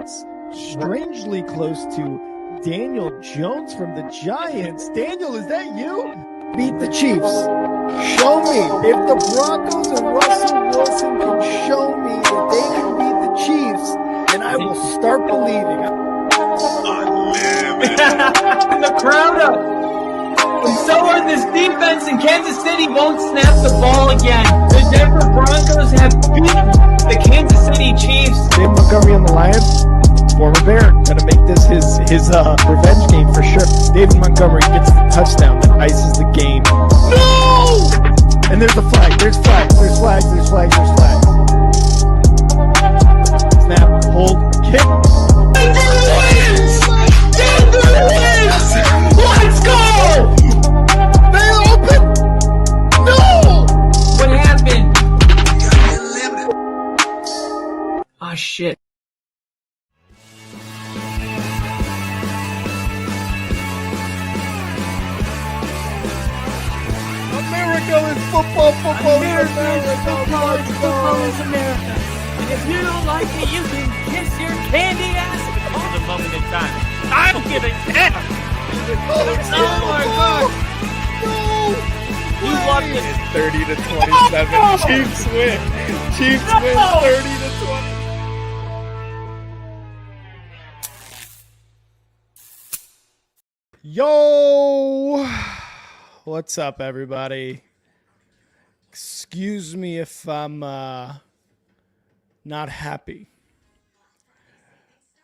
Jets, strangely close to Daniel Jones from the Giants. Daniel, is that you? Beat the Chiefs. Show me. If the Broncos and Russell Wilson can show me that they can beat the Chiefs, then I will start believing. And the crowd up. And so are this defense, and Kansas City won't snap the ball again. The Denver Broncos have beaten the Kansas City Chiefs. Dave Montgomery on the Lions, former Bear, gonna make this his revenge game for sure. David Montgomery gets the touchdown that ices the game. No! And there's a flag. There's flags. There's flags. There's flags. There's flags. Snap. Hold. Kick. Denver wins! Denver wins! Let's go! They open. No! What happened? Ah, shit. America is football. Football is Football is America. And if you don't like it, you can kiss your candy ass for the moment in time. I don't give a damn. Oh my God. No! You loved it. It's 30-27. Chiefs win. Chiefs win 30-20. Yo! What's up, everybody? Excuse me if I'm not happy.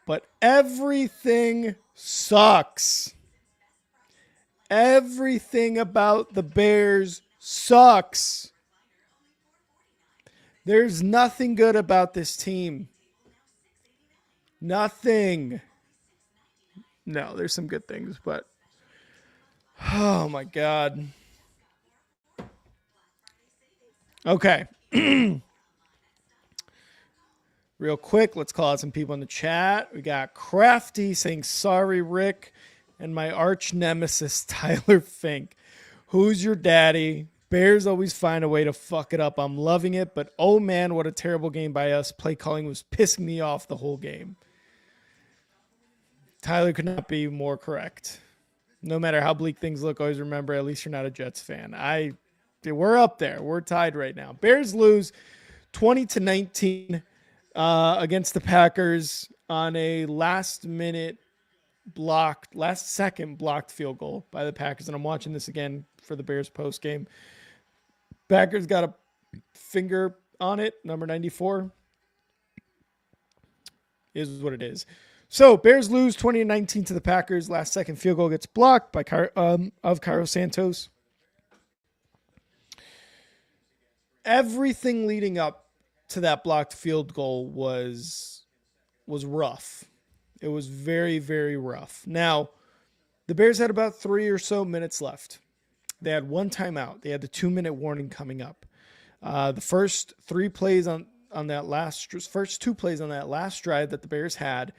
But everything sucks. Everything about the Bears sucks. There's nothing good about this team. Nothing. No, there's some good things, but oh my God. Okay. Real quick, let's call out some people in the chat. We got Crafty saying, sorry, Rick, and my arch nemesis, Tyler Fink. Who's your daddy? Bears always find a way to fuck it up. I'm loving it, but oh man, what a terrible game by us. Play calling was pissing me off the whole game. Tyler could not be more correct. No matter how bleak things look, always remember, at least you're not a Jets fan. We're up there. We're tied right now. Bears lose 20-19 against the Packers on a last second blocked field goal by the Packers. And I'm watching this again for the Bears post game. Packers got a finger on it. Number 94 is what it is. So Bears lose 20-19 to the Packers. Last second field goal gets blocked by Cairo Santos. Everything leading up to that blocked field goal was rough. It was very, very rough. Now, the Bears had about 3 or so minutes left. They had one timeout. They had the 2-minute warning coming up. The first 3 plays on that first 2 plays on that last drive that the Bears had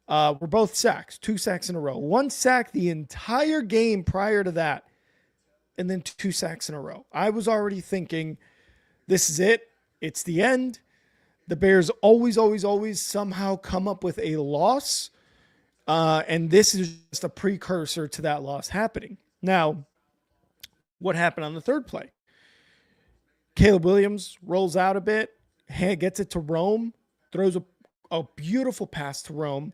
were both sacks, 2 sacks in a row. 1 sack the entire game prior to that, and then 2 sacks in a row. I was already thinking, this is it. It's the end. The Bears always somehow come up with a loss, and this is just a precursor to that loss happening. Now, what happened on the third play? Caleb Williams rolls out a bit, gets it to Rome, throws a beautiful pass to Rome.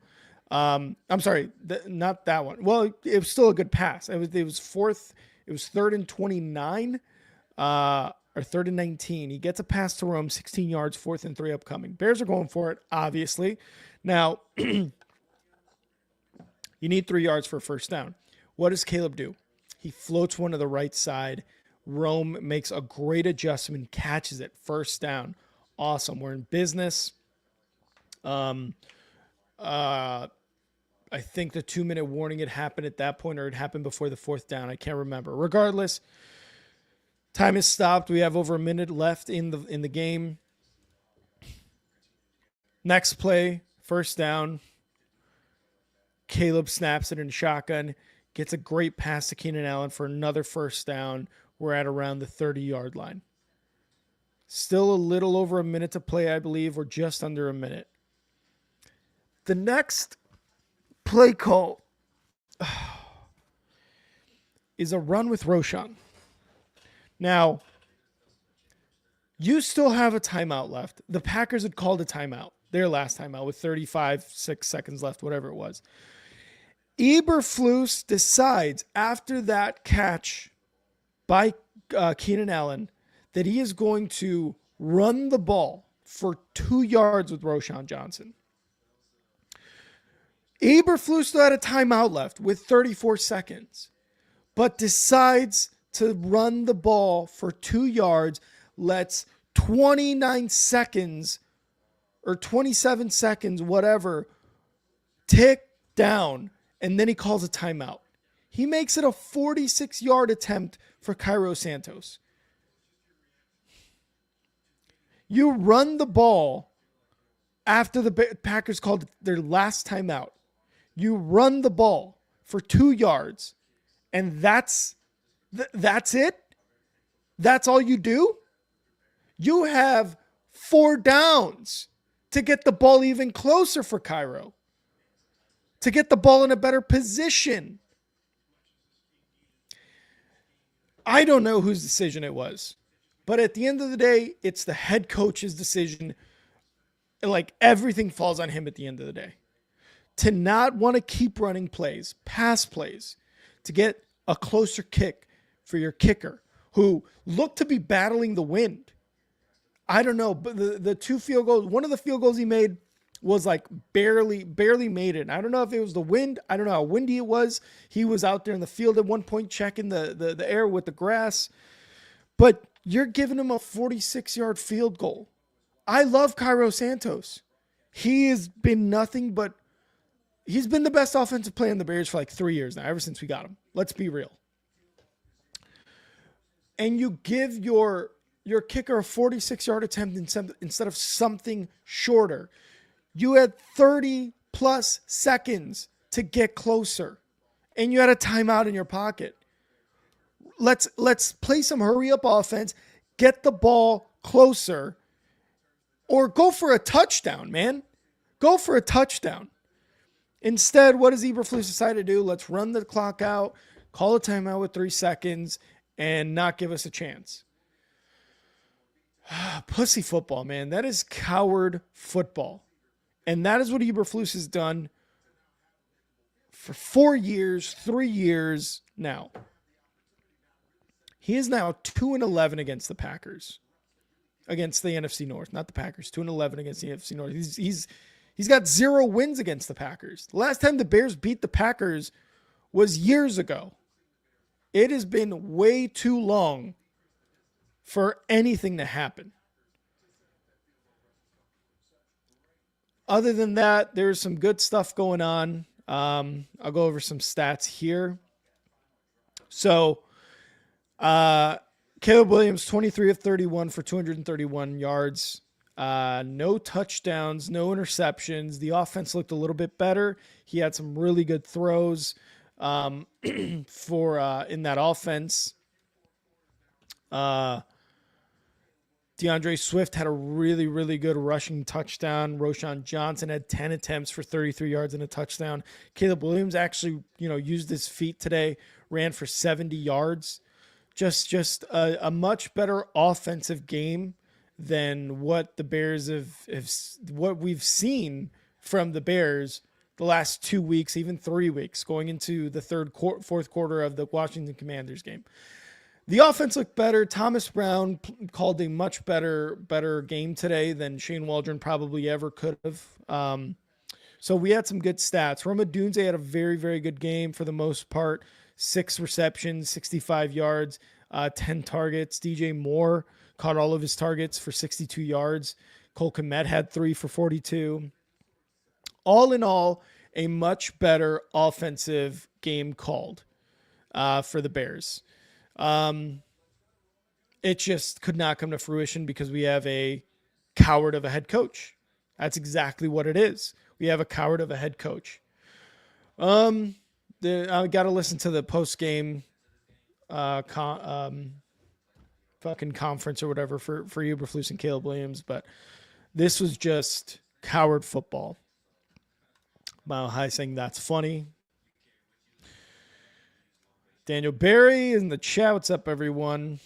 I'm sorry, not that one. Well, it was still a good pass. It was 3rd and 29, or 3rd and 19. He gets a pass to Rome, 16 yards, 4th and 3 upcoming. Bears are going for it, obviously. Now, you need 3 yards for a first down. What does Caleb do? He floats one to the right side. Rome makes a great adjustment, catches it, first down. Awesome. We're in business. I think the 2-minute warning had happened at that point, or it happened before the 4th down. I can't remember. Regardless, time is stopped. We have over a minute left in the game. Next play, first down. Caleb snaps it in shotgun, gets a great pass to Keenan Allen for another first down. We're at around the 30-yard line. Still a little over a minute to play, I believe, or just under a minute. The next play call is a run with Roshan. Now, you still have a timeout left. The Packers had called a timeout, their last timeout, with 6 seconds left, whatever it was. Eberflus decides after that catch by Keenan Allen that he is going to run the ball for 2 yards with Roshan Johnson. Eberflus still had a timeout left with 34 seconds, but decides to run the ball for 2 yards, lets 29 seconds or 27 seconds, whatever, tick down, and then he calls a timeout. He makes it a 46-yard attempt for Cairo Santos. You run the ball after the Packers called their last timeout. You run the ball for 2 yards, and that's it? That's all you do? You have 4 downs to get the ball even closer for Cairo, to get the ball in a better position. I don't know whose decision it was, but at the end of the day, it's the head coach's decision. Like, everything falls on him at the end of the day. To not want to keep running plays, pass plays, to get a closer kick for your kicker, who looked to be battling the wind. I don't know, but the 2 field goals, one of the field goals he made was like barely made it. I don't know if it was the wind. I don't know how windy it was. He was out there in the field at one point checking the air with the grass. But you're giving him a 46-yard field goal. I love Cairo Santos. He has been nothing but, he's been the best offensive player in the Bears for like 3 years now, ever since we got him. Let's be real. And you give your kicker a 46-yard attempt instead of something shorter. You had 30 plus seconds to get closer, and you had a timeout in your pocket. Let's play some hurry up offense, get the ball closer, or go for a touchdown, man. Go for a touchdown. Instead, what does Eberflus decide to do? Let's run the clock out, call a timeout with 3 seconds, and not give us a chance. Pussy football, man. That is coward football. And that is what Eberflus has done for 4 years, 3 years now. He is now 2-11 against the Packers. Against the NFC North, not the Packers. 2-11 against the NFC North. He's got 0 wins against the Packers. The last time the Bears beat the Packers was years ago. It has been way too long for anything to happen. Other than that, there's some good stuff going on. I'll go over some stats here. So, Caleb Williams, 23 of 31 for 231 yards. No touchdowns, no interceptions. The offense looked a little bit better. He had some really good throws for in that offense. DeAndre Swift had a really, really good rushing touchdown. Roshan Johnson had 10 attempts for 33 yards and a touchdown. Caleb Williams actually, used his feet today, ran for 70 yards. Just a much better offensive game than what the Bears what we've seen from the Bears the last 2 weeks, even 3 weeks, going into the fourth quarter of the Washington Commanders game. The offense looked better. Thomas Brown called a much better game today than Shane Waldron probably ever could have. So we had some good stats. Roma Dunze had a very, very good game for the most part. 6 receptions, 65 yards, 10 targets. DJ Moore caught all of his targets for 62 yards. Cole Kmet had 3 for 42. All in all, a much better offensive game called for the Bears. It just could not come to fruition because we have a coward of a head coach. That's exactly what it is. We have a coward of a head coach. I got to listen to the post game fucking conference or whatever for Eberflus and Caleb Williams, but this was just coward football. Mile High saying that's funny. Daniel Barry in the chat. What's up, everyone?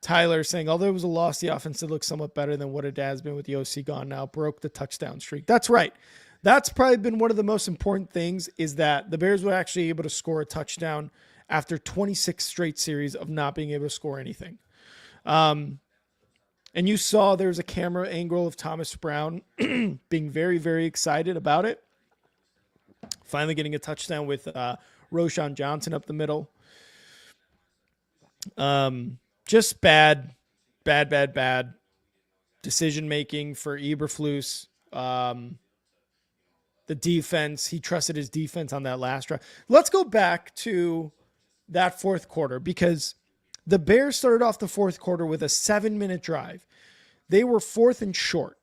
Tyler saying, although it was a loss, the offense did look somewhat better than what it has been with the OC gone now. Broke the touchdown streak. That's right. That's probably been one of the most important things is that the Bears were actually able to score a touchdown after 26 straight series of not being able to score anything. And you saw there was a camera angle of Thomas Brown being very, very excited about it. Finally getting a touchdown with Roschon Johnson up the middle. Just bad decision making for Eberflus. The defense, he trusted his defense on that last drive. Let's go back to that fourth quarter because the Bears started off the fourth quarter with a 7-minute drive. They were fourth and short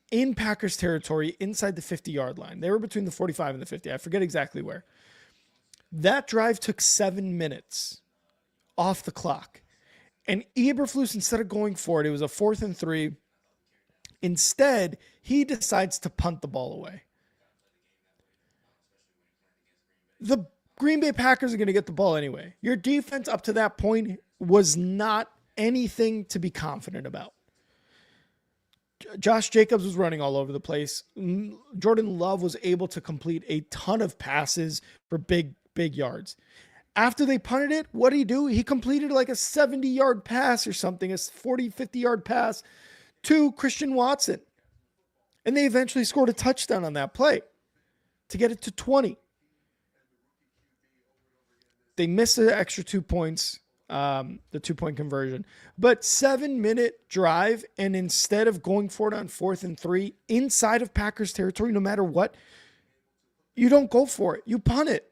in Packers territory inside the 50-yard line. They were between the 45 and the 50. I forget exactly where. That drive took 7 minutes off the clock. And Eberflus, instead of going for it was a 4th and 3. Instead, he decides to punt the ball away. The Green Bay Packers are going to get the ball anyway. Your defense up to that point was not anything to be confident about. Josh Jacobs was running all over the place. Jordan Love was able to complete a ton of passes for big yards. After they punted it, what did he do? He completed like a 70-yard pass or something, a 40, 50-yard pass to Christian Watson. And they eventually scored a touchdown on that play to get it to 20. They missed the extra 2 points, the 2-point conversion. But 7-minute drive, and instead of going for it on 4th and 3 inside of Packers territory, no matter what, you don't go for it. You punt it.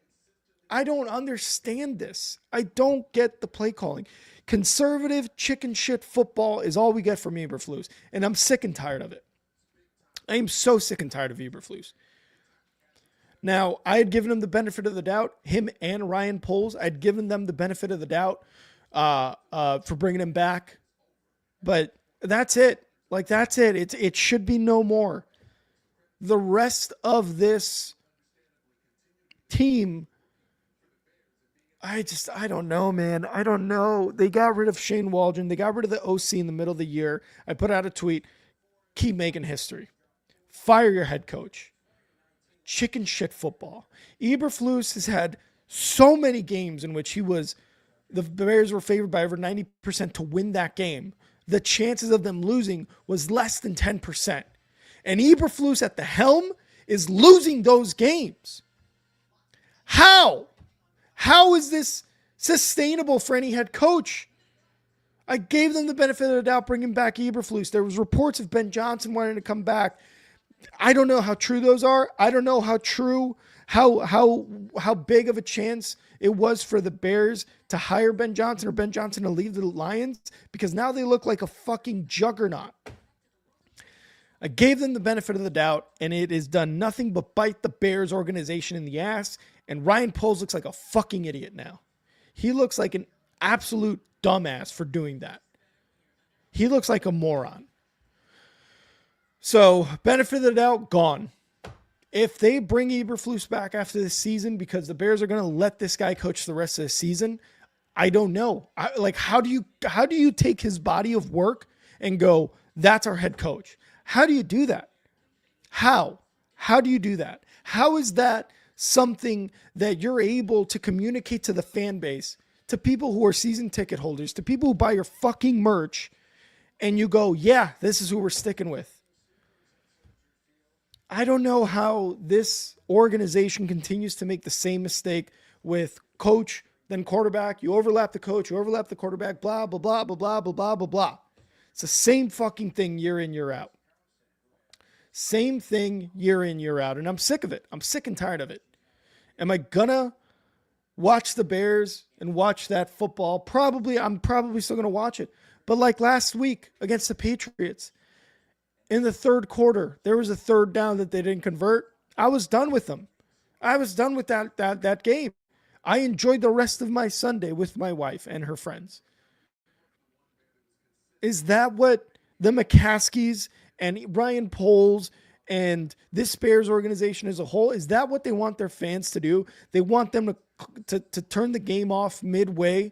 I don't understand this. I don't get the play calling. Conservative chicken shit football is all we get from Eberflus, and I'm sick and tired of it. I am so sick and tired of Eberflus. Now, I had given him the benefit of the doubt, him and Ryan Poles. I'd given them the benefit of the doubt for bringing him back. But that's it. Like, that's it. It should be no more. The rest of this team, I don't know, man. I don't know. They got rid of Shane Waldron. They got rid of the OC in the middle of the year. I put out a tweet. Keep making history. Fire your head coach. Chicken shit football. Eberflus has had so many games in which the Bears were favored by over 90% to win that game. The chances of them losing was less than 10%. And Eberflus at the helm is losing those games. How? How is this sustainable for any head coach? I gave them the benefit of the doubt bringing back Eberflus. There was reports of Ben Johnson wanting to come back. I don't know how true those are. I don't know how true, how big of a chance it was for the Bears to hire Ben Johnson or Ben Johnson to leave the Lions, because now they look like a fucking juggernaut. I gave them the benefit of the doubt, and it has done nothing but bite the Bears organization in the ass, and Ryan Poles looks like a fucking idiot now. He looks like an absolute dumbass for doing that. He looks like a moron. So, benefit of the doubt, gone. If they bring Eberflus back after this season because the Bears are going to let this guy coach the rest of the season, I don't know. How do you take his body of work and go, that's our head coach? How do you do that? How do you do that? How is that something that you're able to communicate to the fan base, to people who are season ticket holders, to people who buy your fucking merch, and you go, yeah, this is who we're sticking with? I don't know how this organization continues to make the same mistake with coach, then quarterback. You overlap the coach, you overlap the quarterback, blah, blah, blah, blah, blah, blah, blah, blah, blah. It's the same fucking thing year in, year out. Same thing year in, year out. And I'm sick of it. I'm sick and tired of it. Am I gonna watch the Bears and watch that football? Probably. I'm probably still gonna watch it. But like last week against the Patriots, in the third quarter, there was a third down that they didn't convert. I was done with them. I was done with that game. I enjoyed the rest of my Sunday with my wife and her friends. Is that what the McCaskies and Ryan Poles and this Bears organization as a whole, is that what they want their fans to do? They want them to turn the game off midway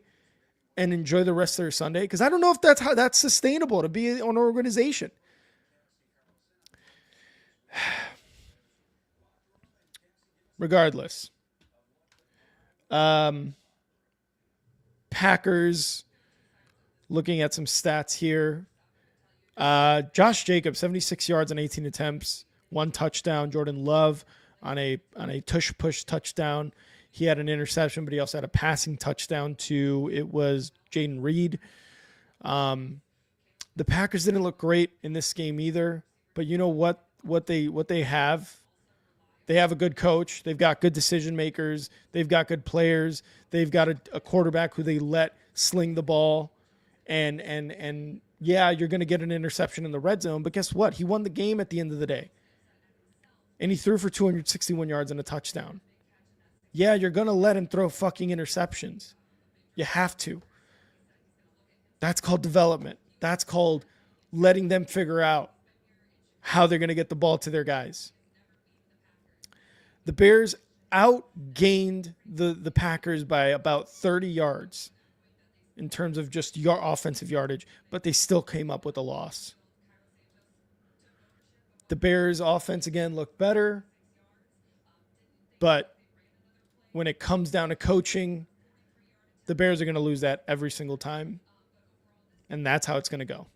and enjoy the rest of their Sunday? Because I don't know if that's sustainable to be an organization. Regardless, Packers, looking at some stats here. Josh Jacobs, 76 yards on 18 attempts, 1 touchdown. Jordan Love on a tush push touchdown. He had an interception, but he also had a passing touchdown to, it was Jaden Reed. The Packers didn't look great in this game either, but you know what they have? They have a good coach. They've got good decision makers. They've got good players. They've got a quarterback who they let sling the ball. And yeah, you're going to get an interception in the red zone, but guess what? He won the game at the end of the day. And he threw for 261 yards and a touchdown. Yeah, you're going to let him throw fucking interceptions. You have to. That's called development. That's called letting them figure out how they're going to get the ball to their guys. The Bears outgained the Packers by about 30 yards in terms of just your offensive yardage, but they still came up with a loss. The Bears' offense, again, looked better, but when it comes down to coaching, the Bears are going to lose that every single time, and that's how it's going to go.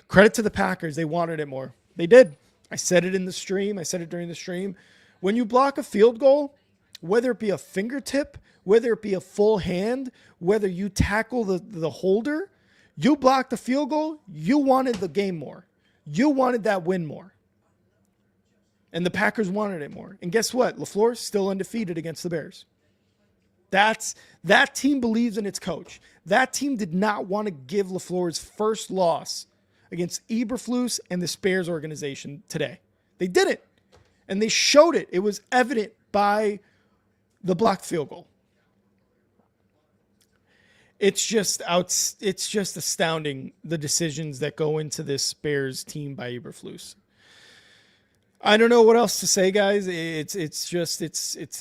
Credit to the Packers. They wanted it more. They did. I said it in the stream. I said it during the stream. When you block a field goal, whether it be a fingertip, whether it be a full hand, whether you tackle the holder, you block the field goal, you wanted the game more. You wanted that win more. And the Packers wanted it more. And guess what? LaFleur's still undefeated against the Bears. That team believes in its coach. That team did not want to give LaFleur's first loss against Eberflus and the Bears organization today. They didn't. And they showed it. It was evident by the blocked field goal. It's just astounding, the decisions that go into this Bears team by Eberflus. I don't know what else to say, guys. It's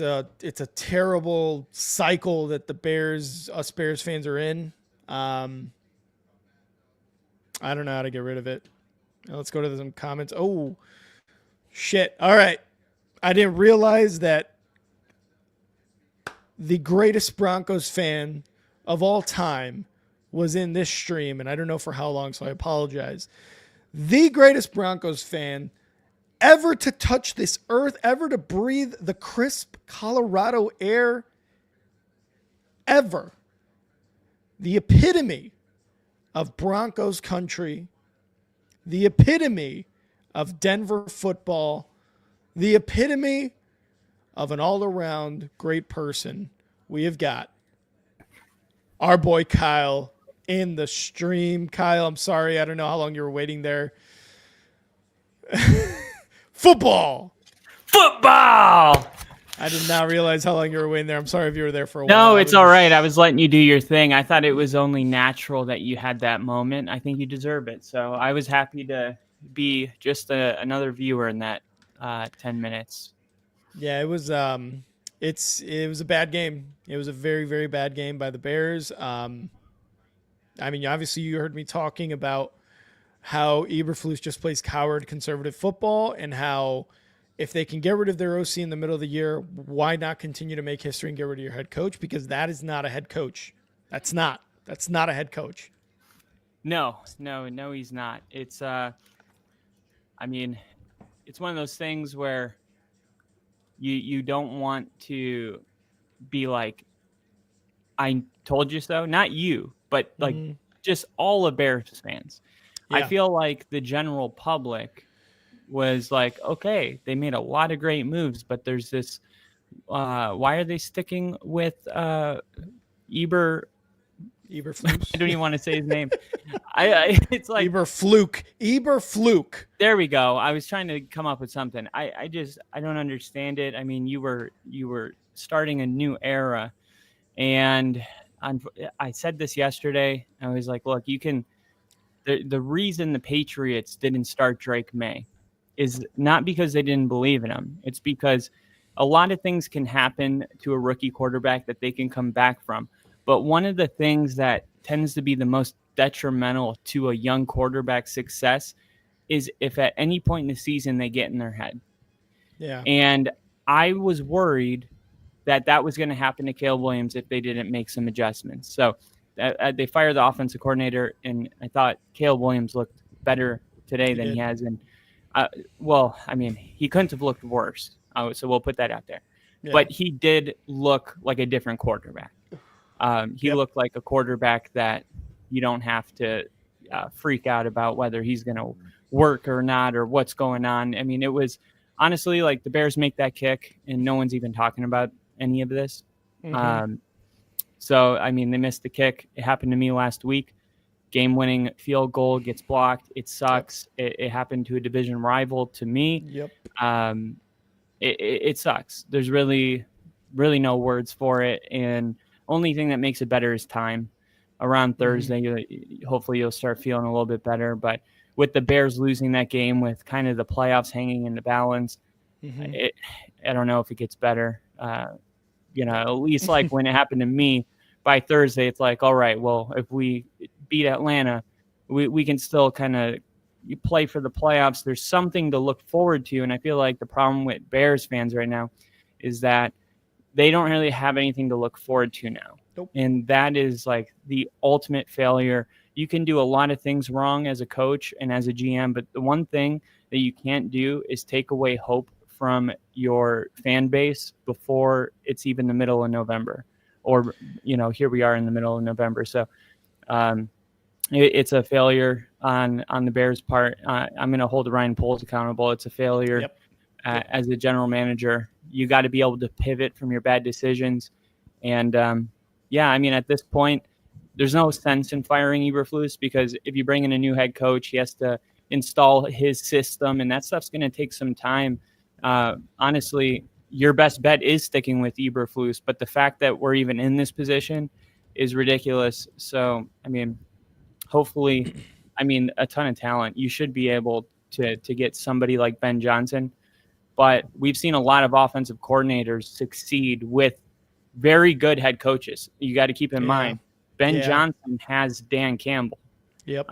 a terrible cycle that us Bears fans are in. I don't know how to get rid of it. Now let's go to some comments. Oh, shit. All right. I didn't realize that the greatest Broncos fan of all time was in this stream, and I don't know for how long, so I apologize. The greatest Broncos fan ever to touch this earth, ever to breathe the crisp Colorado air, ever. The epitome of Broncos country, the epitome of Denver football, the epitome of an all-around great person. We have got our boy Kyle in the stream. Kyle, I'm sorry. I don't know how long you were waiting there. Football. I did not realize how long you were waiting there. I'm sorry if you were there for a while. No, it's all right. I was letting you do your thing. I thought it was only natural that you had that moment. I think you deserve it. So I was happy to be just another viewer in that 10 minutes. Yeah, it was it was a bad game. It was a very, very bad game by the Bears. I mean, obviously you heard me talking about how Eberflus just plays coward conservative football, and how if they can get rid of their OC in the middle of the year, why not continue to make history and get rid of your head coach? Because that is not a head coach. That's not a head coach. No, he's not. It's I mean, it's one of those things where you don't want to be like, I told you so. Not you, but like just all of Bears fans. Yeah. I feel like the general public was like, okay, they made a lot of great moves, but there's this, why are they sticking with Eberflus? I don't even want to say his name. It's like Eberfluk. There we go. I was trying to come up with something. I don't understand it. I mean, you were starting a new era, and I said this yesterday. I was like, look, you can. The reason the Patriots didn't start Drake May is not because they didn't believe in him. It's because a lot of things can happen to a rookie quarterback that they can come back from. But one of the things that tends to be the most detrimental to a young quarterback's success is if at any point in the season they get in their head. Yeah. And I was worried that that was going to happen to Caleb Williams if they didn't make some adjustments. So they fired the offensive coordinator, and I thought Caleb Williams looked better today He than he did. has. And well, I mean, he couldn't have looked worse. So we'll put that out there. Yeah. But he did look like a different quarterback. He Yep. looked like a quarterback that you don't have to freak out about whether he's going to work or not or what's going on. I mean, it was honestly like the Bears make that kick and no one's even talking about any of this. Mm-hmm. So, I mean, they missed the kick. It happened to me last week. Game-winning field goal gets blocked. It sucks. It happened to a division rival to me. Yep. It sucks. There's really no words for it. And only thing that makes it better is time. Around Thursday, hopefully you'll start feeling a little bit better. But with the Bears losing that game, with kind of the playoffs hanging in the balance, I don't know if it gets better. At least like when it happened to me, by Thursday, it's like, all right, well, if we beat Atlanta, we can still kind of play for the playoffs. There's something to look forward to. And I feel like the problem with Bears fans right now is that they don't really have anything to look forward to now. Nope. And that is like the ultimate failure. You can do a lot of things wrong as a coach and as a GM, but the one thing that you can't do is take away hope from your fan base before it's even the middle of November. Or, here we are in the middle of November. So it's a failure on the Bears' part. I'm going to hold Ryan Poles accountable. It's a failure. Yep. As a general manager. You got to be able to pivot from your bad decisions. And I mean, at this point, there's no sense in firing Eberflus because if you bring in a new head coach, he has to install his system, and that stuff's going to take some time. Honestly, your best bet is sticking with Eberflus, but the fact that we're even in this position is ridiculous. So, I mean, hopefully, a ton of talent. You should be able to get somebody like Ben Johnson. But we've seen a lot of offensive coordinators succeed with very good head coaches. You got to keep in mind, Ben Johnson has Dan Campbell. Yep.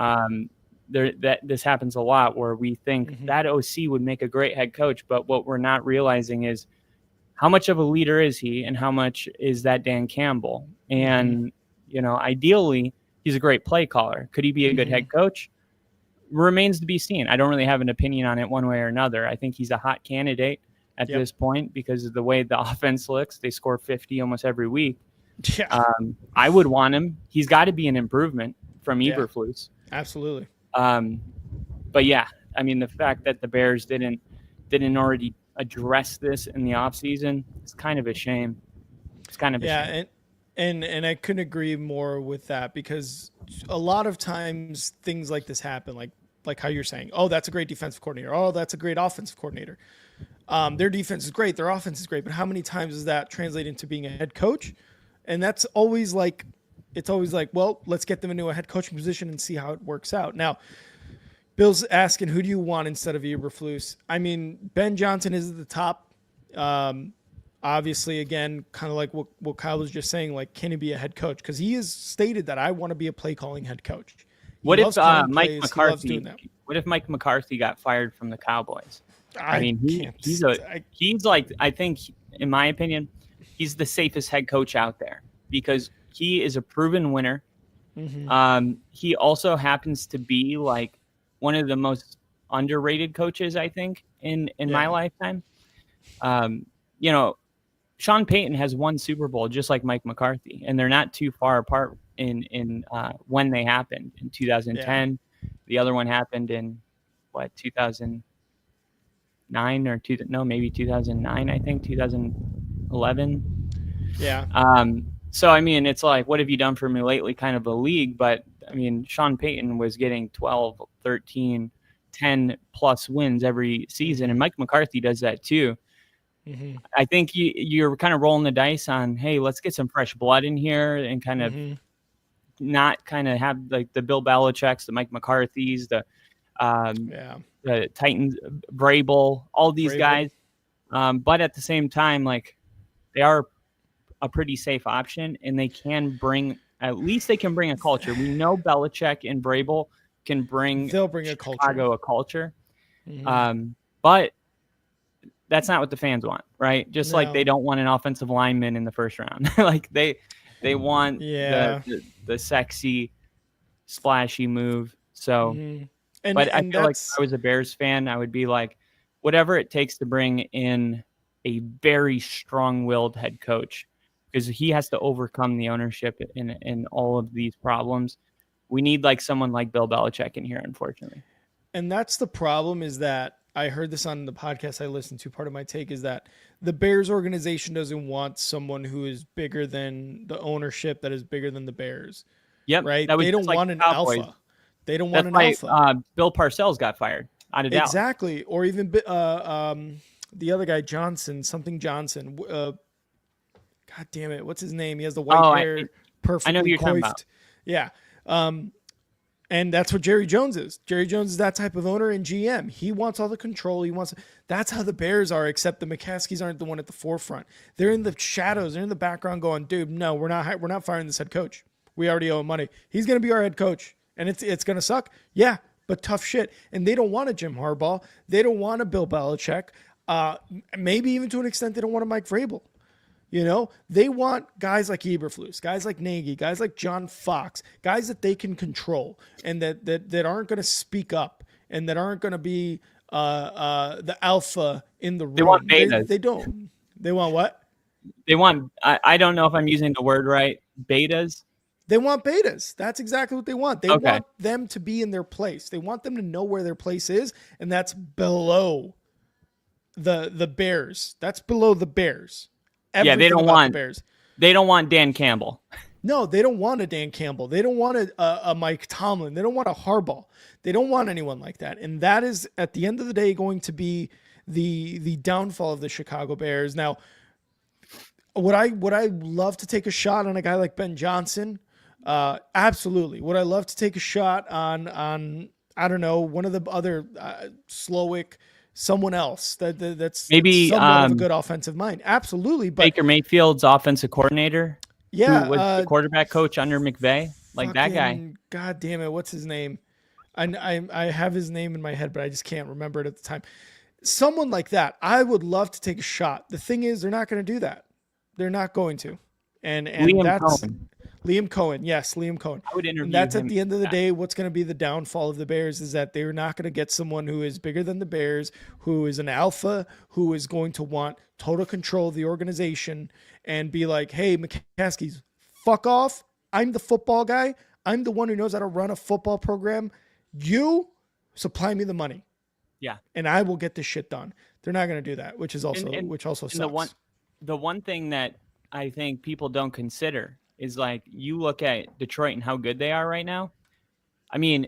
This happens a lot where we think that OC would make a great head coach, but what we're not realizing is how much of a leader is he and how much is that Dan Campbell? And, ideally, he's a great play caller. Could he be a good head coach? Remains to be seen. I don't really have an opinion on it one way or another. I think he's a hot candidate at this point because of the way the offense looks. They score 50 almost every week. Yeah. I would want him. He's got to be an improvement from Eberflus. Absolutely. But yeah, I mean, the fact that the Bears didn't already address this in the offseason is kind of a shame. It's kind of a shame. And I couldn't agree more with that because a lot of times things like this happen, like how you're saying, oh, that's a great defensive coordinator. Oh, that's a great offensive coordinator. Their defense is great. Their offense is great. But how many times does that translate into being a head coach? And that's always like, well, let's get them into a head coaching position and see how it works out. Now, Bill's asking, who do you want instead of Eberflus? I mean, Ben Johnson is at the top. Obviously, again, kind of like what Kyle was just saying, like, can he be a head coach? Because he has stated that I want to be a play calling head coach. What if Mike McCarthy? What if Mike McCarthy got fired from the Cowboys? I mean, he's like, I think, in my opinion, he's the safest head coach out there because he is a proven winner. He also happens to be like one of the most underrated coaches, I think, in my lifetime. Sean Payton has won Super Bowl just like Mike McCarthy, and they're not too far apart in when they happened in 2010. The other one happened in 2009 or maybe 2009. I think 2011. Yeah. So I mean, it's like, what have you done for me lately? Kind of a league, but I mean, Sean Payton was getting 12, 13, 10 plus wins every season, and Mike McCarthy does that too. I think you're kind of rolling the dice on, hey, let's get some fresh blood in here and kind of not kind of have like the Bill Belichick's, the Mike McCarthy's, the the Titans, Vrabel, all these Vrabel. guys. But at the same time, like they are a pretty safe option, and they can bring at least they can bring a culture. We know Belichick and Vrabel can bring They'll bring a culture. Chicago a culture, Hmm. but that's not what the fans want, right? Just like they No. don't want an offensive lineman in the first round. Like they want Yeah. the sexy, splashy move. So, Hmm. And but I and feel like if that's I was a Bears fan, I would be like, whatever it takes to bring in a very strong-willed head coach, because he has to overcome the ownership in all of these problems. We need like someone like Bill Belichick in here, unfortunately. and that's the problem is that I heard this on the podcast I listened to. Part of my take is that the Bears organization doesn't want someone who is bigger than the ownership that is bigger than the Bears, Yep, right? that was They just don't like want the an Cowboys. alpha. They don't want That's an why alpha. Bill Parcells got fired out of Dallas. Exactly. Or even the other guy Johnson, something Johnson. God damn it, what's his name? He has the white Oh, hair, I know who perfectly you're talking about. coiffed. Yeah. And that's what Jerry Jones is. Jerry Jones is that type of owner and GM. He wants all the control. He wants. That's how the Bears are. Except the McCaskies aren't the one at the forefront. They're in the shadows. They're in the background, going, "Dude, no, we're not. We're not firing this head coach. We already owe him money. He's going to be our head coach, and it's going to suck. Yeah, but tough shit. And they don't want a Jim Harbaugh. They don't want a Bill Belichick. Maybe even to an extent, they don't want a Mike Vrabel. You know, they want guys like Eberflus, guys like Nagy, guys like John Fox, guys that they can control and that aren't going to speak up and that aren't going to be the alpha in the They want room. betas. They don't. They want what? They want. I don't know if I'm using the word right. Betas. They want betas. That's exactly what they want. They Okay. want them to be in their place. They want them to know where their place is, and that's below the Bears. That's below the Bears. Yeah, they Everything don't about want. the Bears. They don't want Dan Campbell. No, they don't want a Dan Campbell. They don't want a Mike Tomlin. They don't want a Harbaugh. They don't want anyone like that. And that is, at the end of the day, going to be the downfall of the Chicago Bears. Now, would I love to take a shot on a guy like Ben Johnson? Absolutely. Would I love to take a shot on I don't know, one of the other Slowick, someone else that's Maybe somewhat of a good offensive mind? Absolutely. But Baker Mayfield's offensive coordinator, yeah, who was the quarterback coach under McVay, like that guy. God damn it, what's his name? I have his name in my head, but I just can't remember it at the time. Someone like that, I would love to take a shot. The thing is, they're not going to do that. They're not going to, and Liam that's Cohen. Liam Cohen. Yes, Liam Cohen. I would interview And that's him. at the end of the day what's going to be the downfall of the Bears is that they're not going to get someone who is bigger than the Bears, who is an alpha, who is going to want total control of the organization and be like, "Hey, McCaskies, fuck off. I'm the football guy. I'm the one who knows how to run a football program. You supply me the money, Yeah, and I will get this shit done." They're not going to do that, which is also and sucks. the one thing that I think people don't consider is like you look at Detroit and how good they are right now. I mean,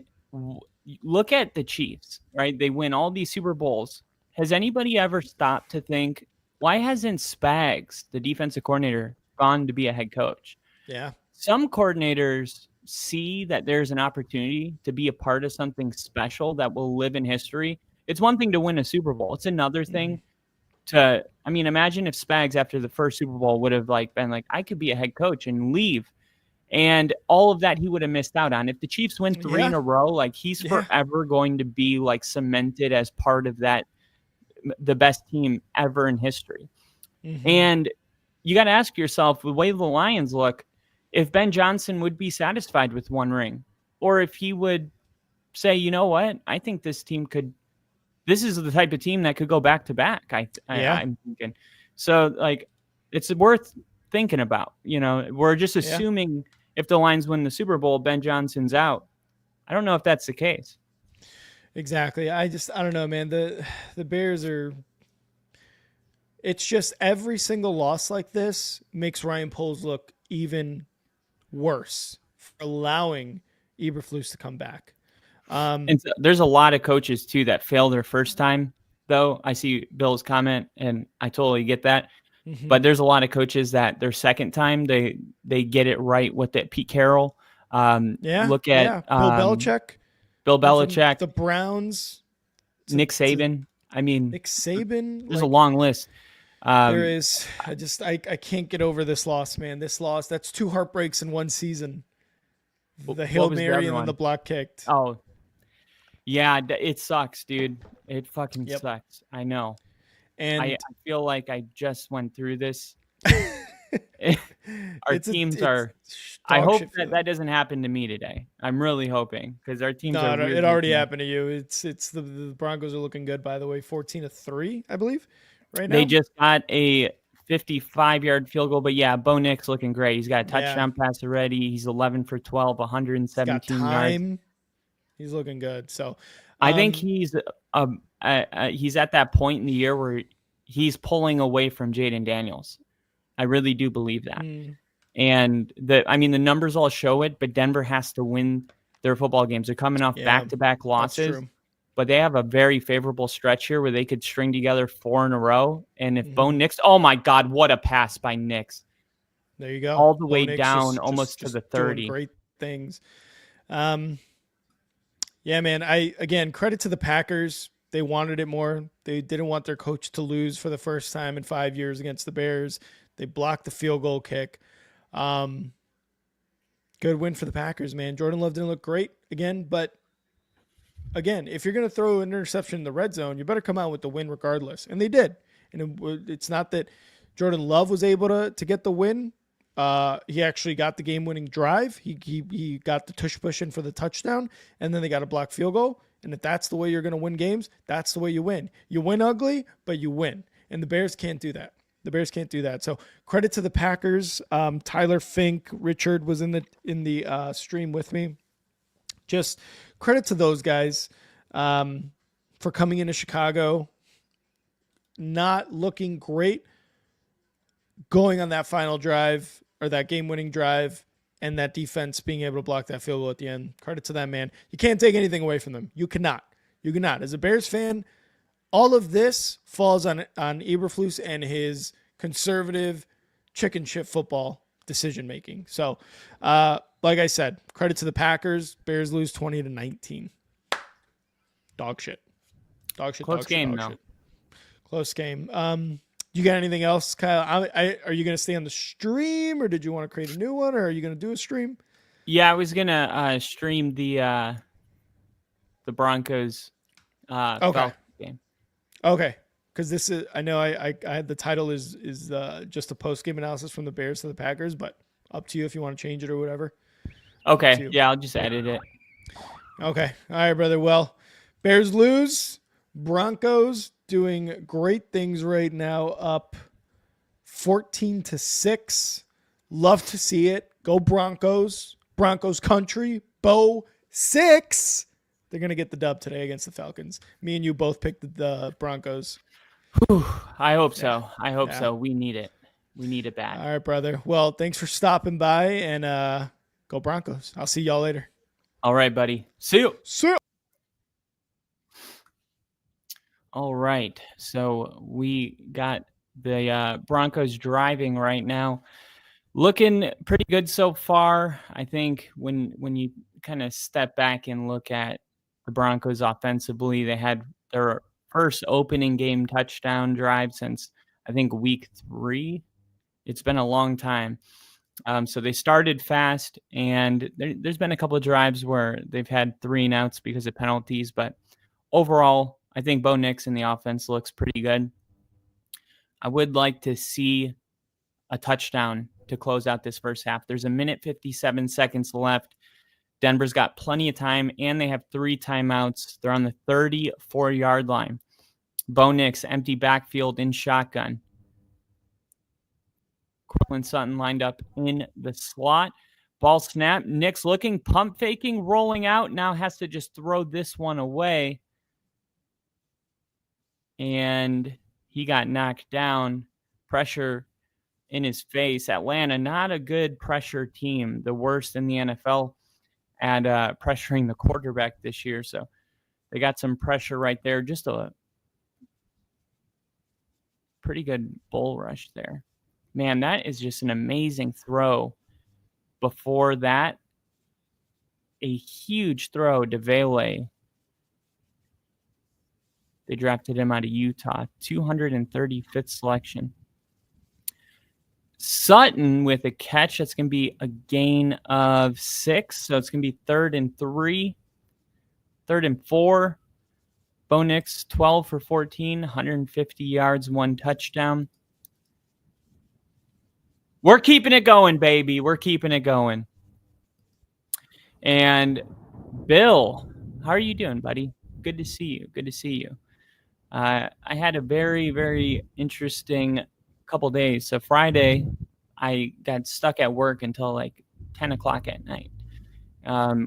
look at the Chiefs, right? They win all these Super Bowls. Has anybody ever stopped to think, why hasn't Spags, the defensive coordinator, gone to be a head coach? Yeah. Some coordinators see that there's an opportunity to be a part of something special that will live in history. It's one thing to win a Super Bowl. It's another thing I mean, imagine if Spags after the first Super Bowl would have like been like, I could be a head coach and leave. And all of that he would have missed out on. If the Chiefs win 3 in a row, like he's forever going to be like cemented as part of that, the best team ever in history. And you got to ask yourself, the way the Lions look, if Ben Johnson would be satisfied with 1 ring, or if he would say, you know what, I think this team could. This is the type of team that could go back to back. I'm thinking. So, like, it's worth thinking about. You know, we're just assuming if the Lions win the Super Bowl, Ben Johnson's out. I don't know if that's the case. Exactly. I don't know, man. The Bears are. It's just every single loss like this makes Ryan Poles look even worse for allowing Eberflus to come back. And so there's a lot of coaches too that fail their first time, though. I see Bill's comment, and I totally get that. But there's a lot of coaches that their second time they get it right with that. Pete Carroll. Look at Bill Belichick. Bill Belichick. The Browns. Nick Saban. I mean, Nick Saban. there's a Like, long list. there is. I can't get over this loss, man. This loss. That's 2 heartbreaks in one season. The What Hail was the Mary other and then one? the block kicked. Oh, yeah, it sucks, dude. It fucking Yep. sucks. I know. I And feel like I just went through this. Our teams it's are. I dog hope shit that feeling. that doesn't happen to me today. I'm really hoping because our teams are No, it really already looking. happened to you. It's the Broncos are looking good, by the way. 14-3, I believe, right They now. just got a 55-yard field goal, but yeah, Bo Nix looking great. He's got a Yeah, touchdown pass already. He's 11 for 12, he's got 117 yards. time. He's looking good. So, I think um, he's at that point in the year where he's pulling away from Jaden Daniels. I really do believe that. mm, And the numbers all show it, but Denver has to win their football games. They're coming off yeah, back-to-back that's losses, true. but they have a very favorable stretch here where they could string together 4 in a row. And if Bo Hmm. Nix, oh my God, what a pass by Nix. There you go. All the Bo way Nix down just almost to just the doing 30. great things. Um, yeah, man. Again, credit to the Packers. They wanted it more. They didn't want their coach to lose for the first time in 5 years against the Bears. They blocked the field goal kick. Um, Good win for the Packers, man. Jordan Love didn't look great again, but again, if you're going to throw an interception in the red zone, you better come out with the win regardless. And they did. And it's not that Jordan Love was able to get the win. He actually got the game-winning drive. He got the tush push in for the touchdown, and then they got a blocked field goal. And if that's the way you're going to win games, that's the way you win. You win ugly, but you win. And the Bears can't do that. The Bears can't do that. So credit to the Packers. Tyler Fink, Richard was in the stream with me. Just credit to those guys for coming into Chicago, not looking great, going on that final drive or that game-winning drive, and that defense being able to block that field goal at the end. Credit to that, man. You can't take anything away from them. You cannot. You cannot. As a Bears fan, all of this falls on Eberflus and his conservative chicken shit football decision making. So, like I said, credit to the Packers. Bears lose 20-19. Dog shit. Dog shit. Close dog game, shit, dog though. shit. Close game. You got anything else, Kyle? Are you going to stay on the stream, or did you want to create a new one, or are you going to do a stream? Yeah, I was gonna stream the Broncos Okay. Falcons game. Okay. Because this is, I know I had the title is just a post game analysis from the Bears to the Packers, but up to you if you want to change it or whatever. Okay, yeah, I'll just edit it. Okay. All right, brother. Well, Bears lose. Broncos doing great things right now, up 14-6. Love to see it. Go Broncos. Broncos country. Bo 6. They're going to get the dub today against the Falcons. Me and you both picked the Broncos. Whew, I hope so. I hope Yeah. so. We need it. We need it bad. All right, brother. Well, thanks for stopping by, and go Broncos. I'll see y'all later. All right, buddy. See you. See ya. All right. So we got the Broncos driving right now. Looking pretty good so far. I think when you kind of step back and look at the Broncos offensively, they had their first opening game touchdown drive since I think week 3. It's been a long time. So they started fast, and there's been a couple of drives where they've had 3 and outs because of penalties, but overall, I think Bo Nix in the offense looks pretty good. I would like to see a touchdown to close out this first half. There's 1:57 seconds left. Denver's got plenty of time, and they have 3 timeouts. They're on the 34-yard line. Bo Nix, empty backfield in shotgun. Cortland Sutton lined up in the slot. Ball snap. Nix looking, pump faking, rolling out. Now has to just throw this one away. And he got knocked down. Pressure in his face. Atlanta, not a good pressure team. The worst in the NFL at pressuring the quarterback this year. So they got some pressure right there. Just a pretty good bull rush there. Man, that is just an amazing throw. Before that, a huge throw to Vele. They drafted him out of Utah, 235th selection. Sutton with a catch. That's going to be a gain of 6. So it's going to be 3rd and 3, 3rd and 4. Bo Nix, 12 for 14, 150 yards, 1 touchdown. We're keeping it going, baby. We're keeping it going. And Bill, how are you doing, buddy? Good to see you. Good to see you. I had a very, very interesting couple days. So Friday, I got stuck at work until like 10 o'clock at night.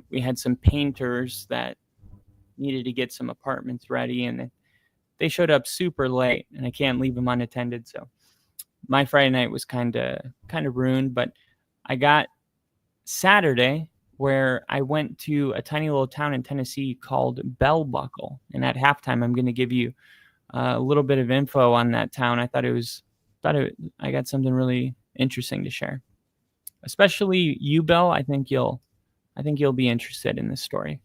We had some painters that needed to get some apartments ready, and they showed up super late, and I can't leave them unattended. So my Friday night was kind of ruined, but I got Saturday where I went to a tiny little town in Tennessee called Bell Buckle, and at halftime I'm going to give you a little bit of info on that town. I I got something really interesting to share, especially you, Bell. I think you'll be interested in this story.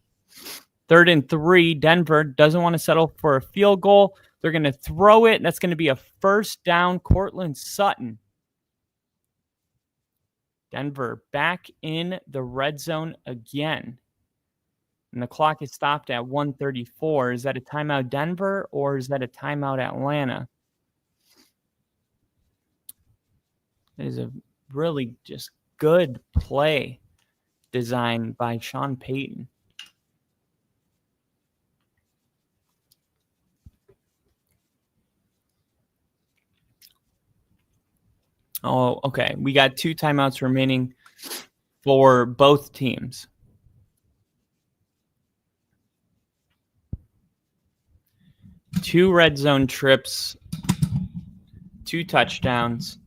3rd and 3. Denver doesn't want to settle for a field goal. They're going to throw it. That's going to be a first down. Cortland Sutton. Denver back in the red zone again. And the clock is stopped at 1:34. Is that a timeout Denver or is that a timeout Atlanta? It is a really just good play designed by Sean Payton. Oh, okay. We got 2 timeouts remaining for both teams. Two red zone trips, 2 touchdowns.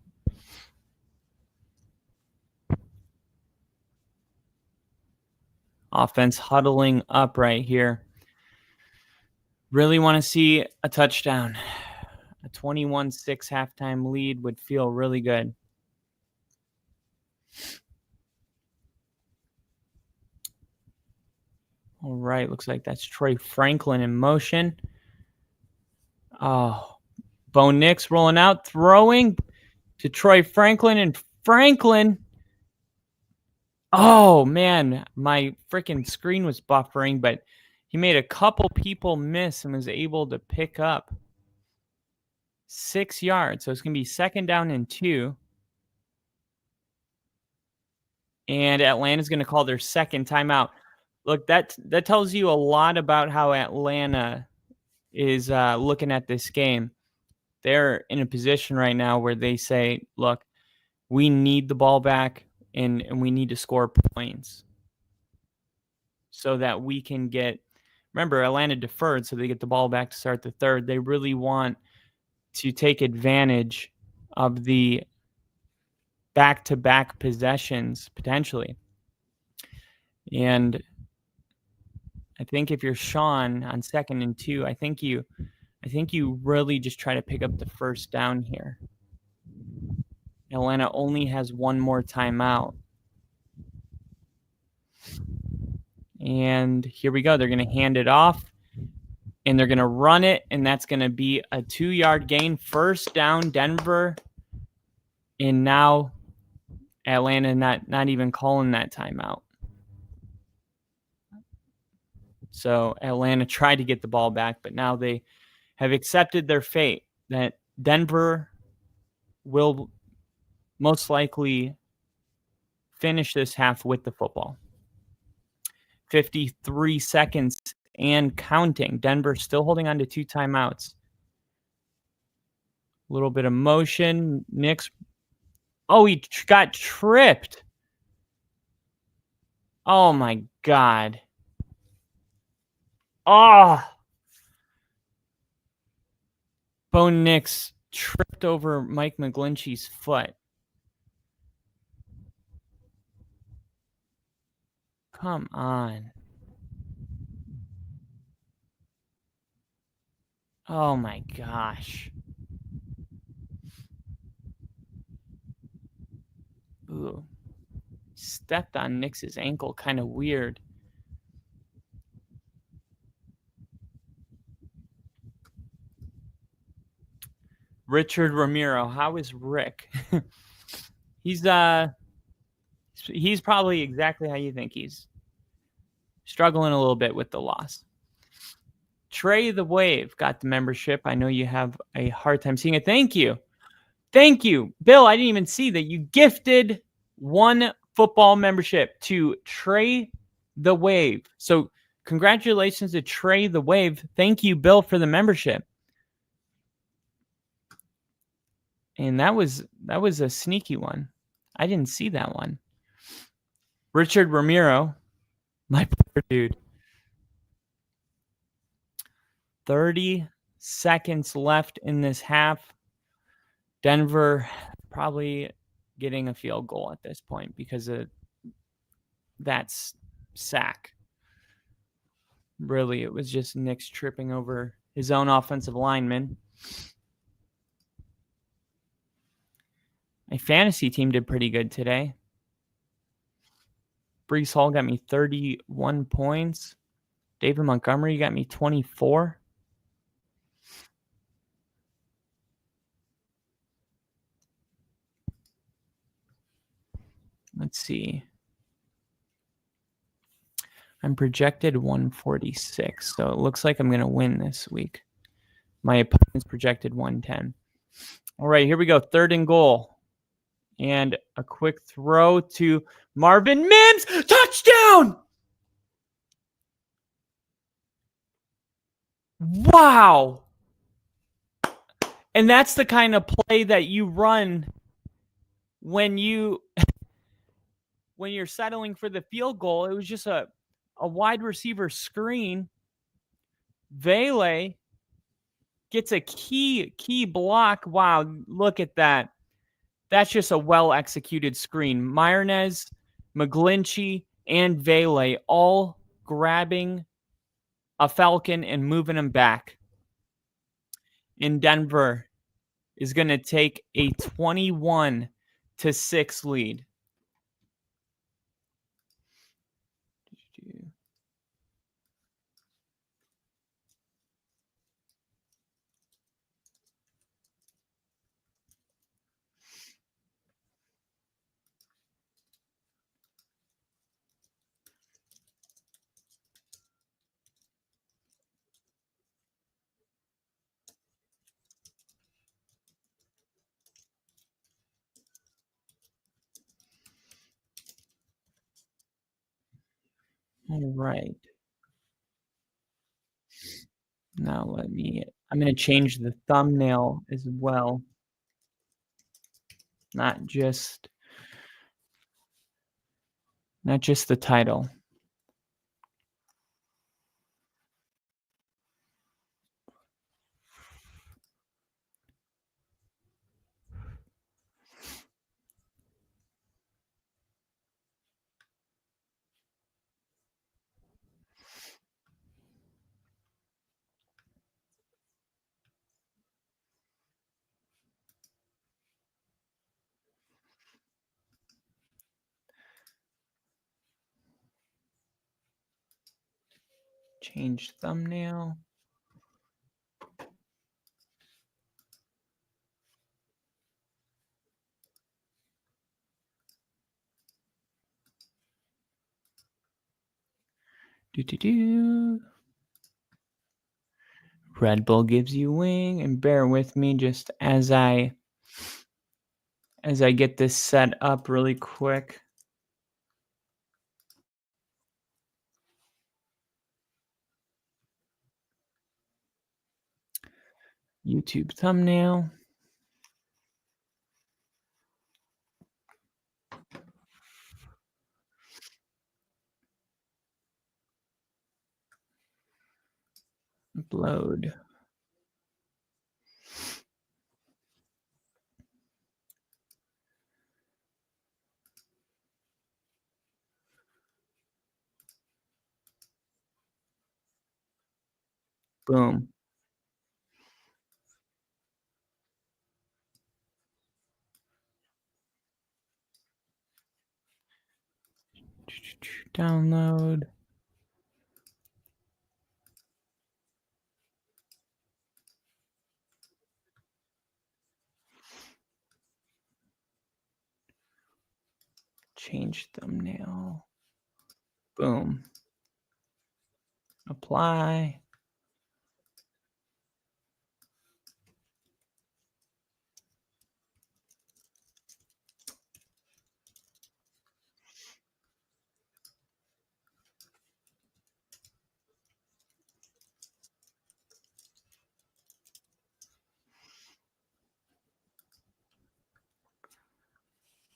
Offense huddling up right here. Really want to see a touchdown. A 21-6 halftime lead would feel really good. All right, looks like that's Troy Franklin in motion. Oh, Bo Nix rolling out, throwing to Troy Franklin, and Franklin. Oh, man, my freaking screen was buffering, but he made a couple people miss and was able to pick up 6 yards. So it's going to be 2nd down and 2. And Atlanta's going to call their second timeout. Look, that tells you a lot about how Atlanta is looking at this game. They're in a position right now where they say, look, we need the ball back and we need to score points so that we can get – remember, Atlanta deferred, so they get the ball back to start the 3rd. They really want to take advantage of the back-to-back possessions potentially. And I think if you're Sean on 2nd and 2, I think you really just try to pick up the first down here. Atlanta only has 1 more timeout. And here we go. They're going to hand it off, and they're going to run it, and that's going to be a 2-yard gain. First down, Denver. And now Atlanta not even calling that timeout. So Atlanta tried to get the ball back, but now they have accepted their fate that Denver will most likely finish this half with the football. 53 seconds and counting. Denver still holding on to 2 timeouts. A little bit of motion. Nix. Oh, he got tripped. Oh, my God. Oh. Bo Nix tripped over Mike McGlinchey's foot. Come on. Oh, my gosh. Ooh. Stepped on Nix's ankle kind of weird. Richard Ramiro. How is Rick? He's probably exactly how you think. He's struggling a little bit with the loss. Trey the Wave got the membership. I know you have a hard time seeing it. Thank you. Thank you. Bill, I didn't even see that you gifted one football membership to Trey the Wave. So congratulations to Trey the Wave. Thank you, Bill, for the membership. And that was a sneaky one. I didn't see that one. Richard Ramiro, my poor dude. 30 seconds left in this half. Denver probably getting a field goal at this point because of that sack. Really, it was just Nick's tripping over his own offensive lineman. My fantasy team did pretty good today. Brees Hall got me 31 points. David Montgomery got me 24. Let's see. I'm projected 146, so it looks like I'm going to win this week. My opponent's projected 110. All right, here we go. 3rd and goal. And a quick throw to Marvin Mims. Touchdown! Wow. And that's the kind of play that you run when you're settling for the field goal. It was just a wide receiver screen. Vele gets a key block. Wow, look at that. That's just a well-executed screen. Myronez, McGlinchey, and Vele all grabbing a Falcon and moving him back. And Denver is going to take a 21-6 lead. All right. Now I'm going to change the thumbnail as well. Not just the title. Change thumbnail. Red Bull gives you wing, and bear with me just as I get this set up really quick. YouTube thumbnail. Upload. Boom. Download. Change thumbnail. Boom. Apply.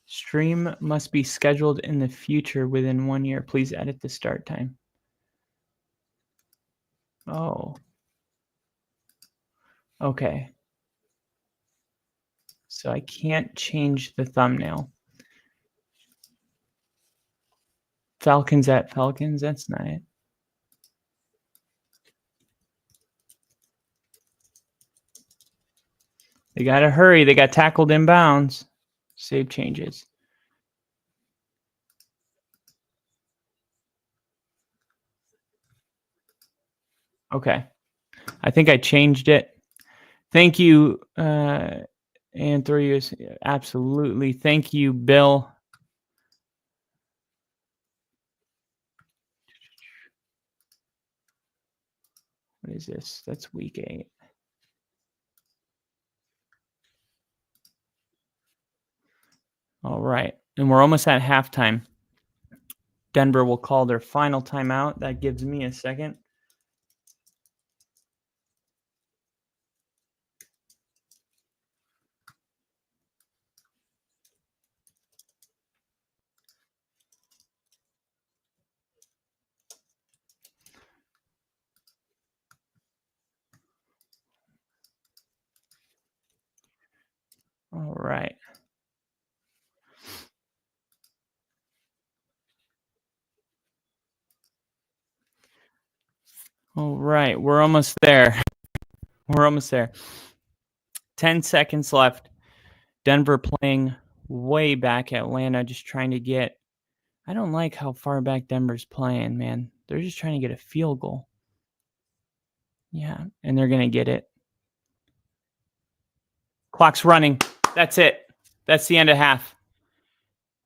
Stream must be scheduled in the future within 1 year. Please edit the start time. Oh. Okay. So I can't change the thumbnail. Falcons at Falcons, that's not it. They got to hurry. They got tackled in bounds. Save changes. Okay. I think I changed it. Thank you, Anthurius. Absolutely. Thank you, Bill. What is this? That's week 8. All right. And we're almost at halftime. Denver will call their final timeout. That gives me a second. All right. All right. We're almost there. We're almost there. 10 seconds left. Denver playing way back Atlanta, just trying to get. I don't like how far back Denver's playing, man. They're just trying to get a field goal. Yeah, and they're going to get it. Clock's running. That's it. That's the end of half.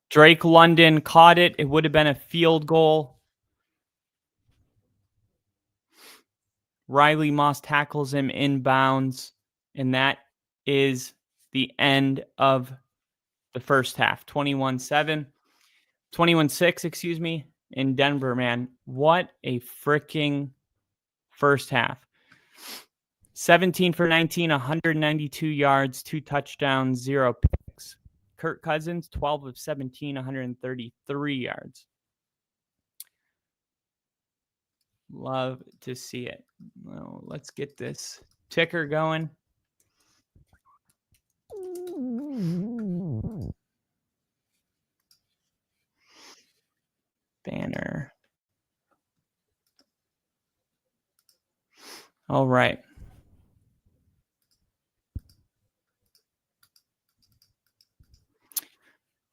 Drake London caught it. It would have been a field goal. Riley Moss tackles him inbounds, and that is the end of the first half. 21-7. 21-6, excuse me, in Denver, man. What a freaking first half. 17 for 19, 192 yards, 2 touchdowns, 0 picks. Kirk Cousins, 12 of 17, 133 yards. Love to see it. Well, let's get this ticker going. Banner. All right.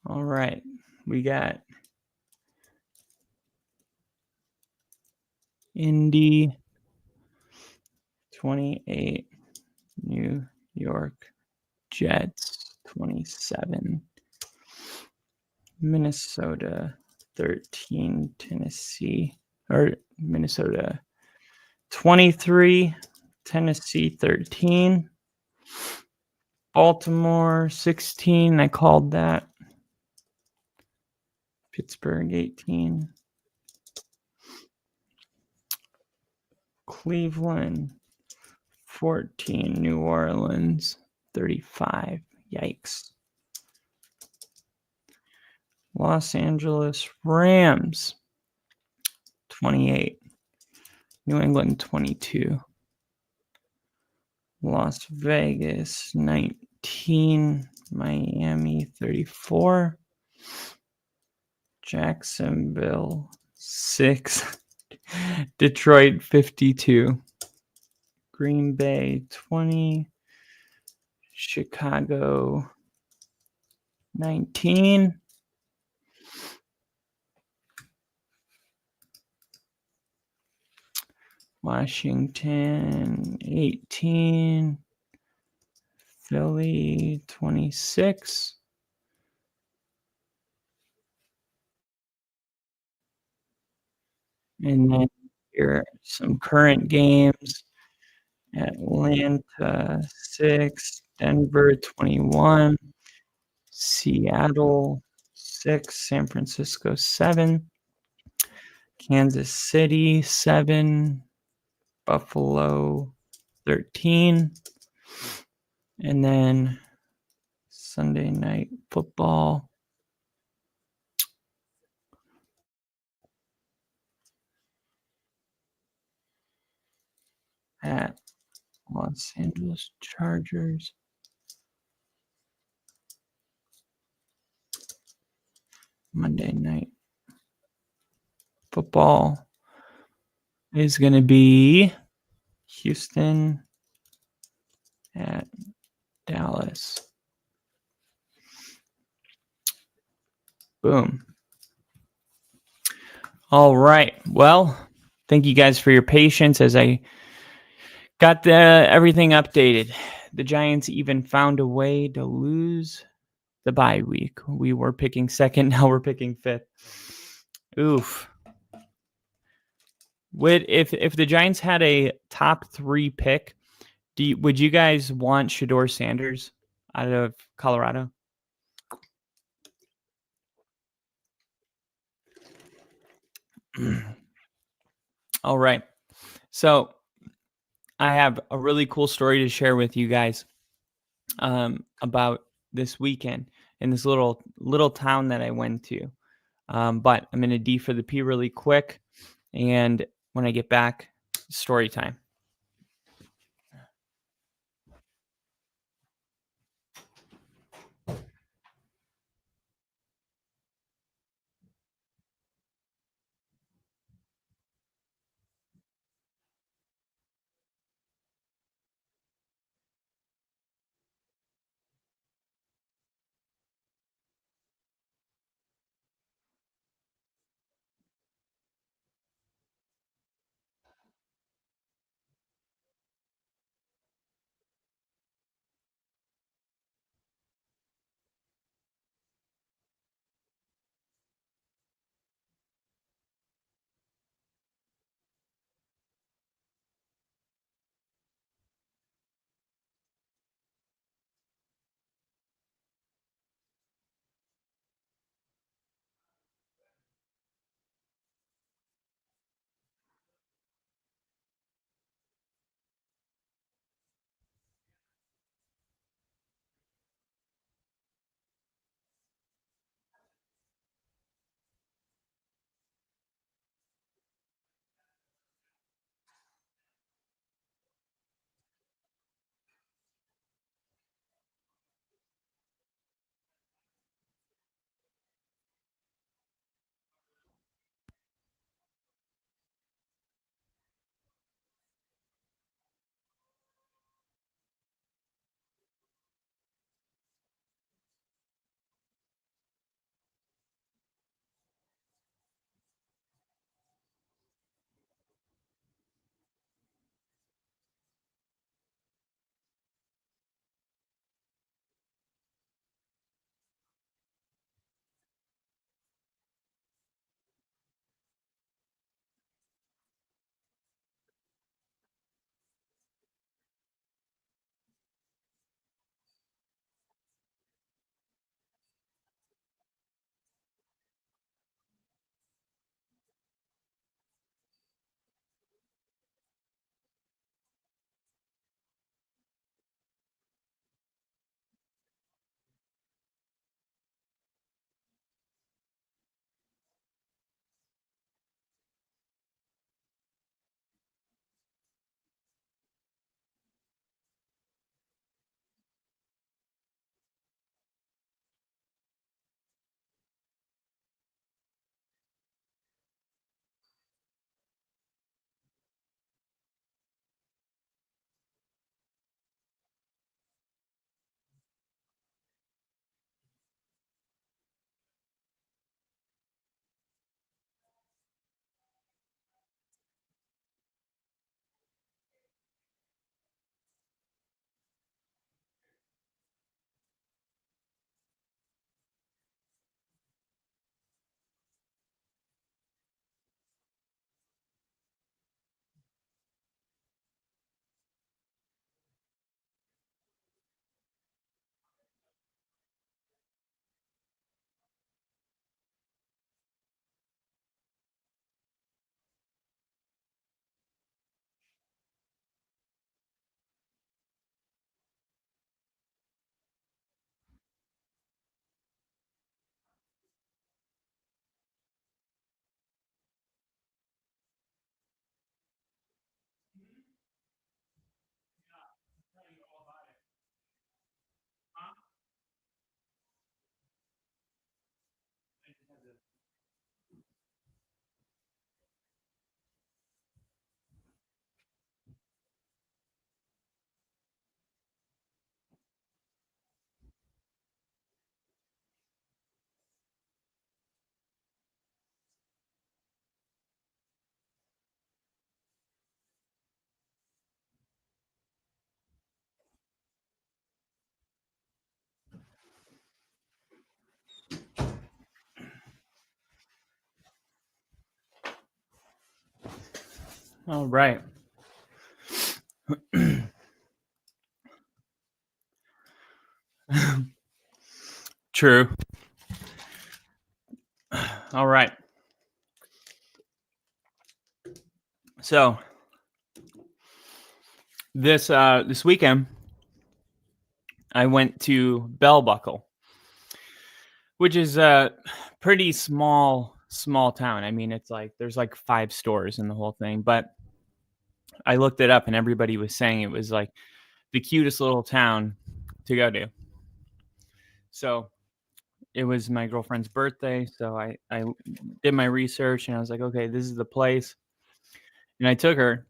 All right. We got Indy 28, New York Jets 27, Minnesota 13, Tennessee, or Minnesota 23, Tennessee 13, Baltimore 16, I called that, Pittsburgh 18, Cleveland 14, New Orleans 35, yikes. Los Angeles Rams 28, New England 22, Las Vegas 19, Miami 34, Jacksonville 6, Detroit 52, Green Bay 20, Chicago 19, Washington 18, Philly 26, And then here are some current games. Atlanta 6, Denver 21, Seattle 6, San Francisco 7, Kansas City 7, Buffalo 13, and then Sunday night football at Los Angeles Chargers. Monday night football is going to be Houston at Dallas. Boom. All right. Well, thank you guys for your patience as I got everything updated. The Giants even found a way to lose the bye week. We were picking second, now we're picking fifth. Oof. If the Giants had a top 3 pick, would you guys want Shador Sanders out of Colorado? All right. So I have a really cool story to share with you guys about this weekend in this little town that I went to. But I'm going to D for the P really quick. And when I get back, story time. All right. True. All right. So this weekend I went to Bell Buckle, which is a pretty small town. I mean, it's like there's like 5 stores in the whole thing, but I looked it up and everybody was saying it was like the cutest little town to go to. So it was my girlfriend's birthday, so I did my research and I was like, okay, this is the place. And I took her,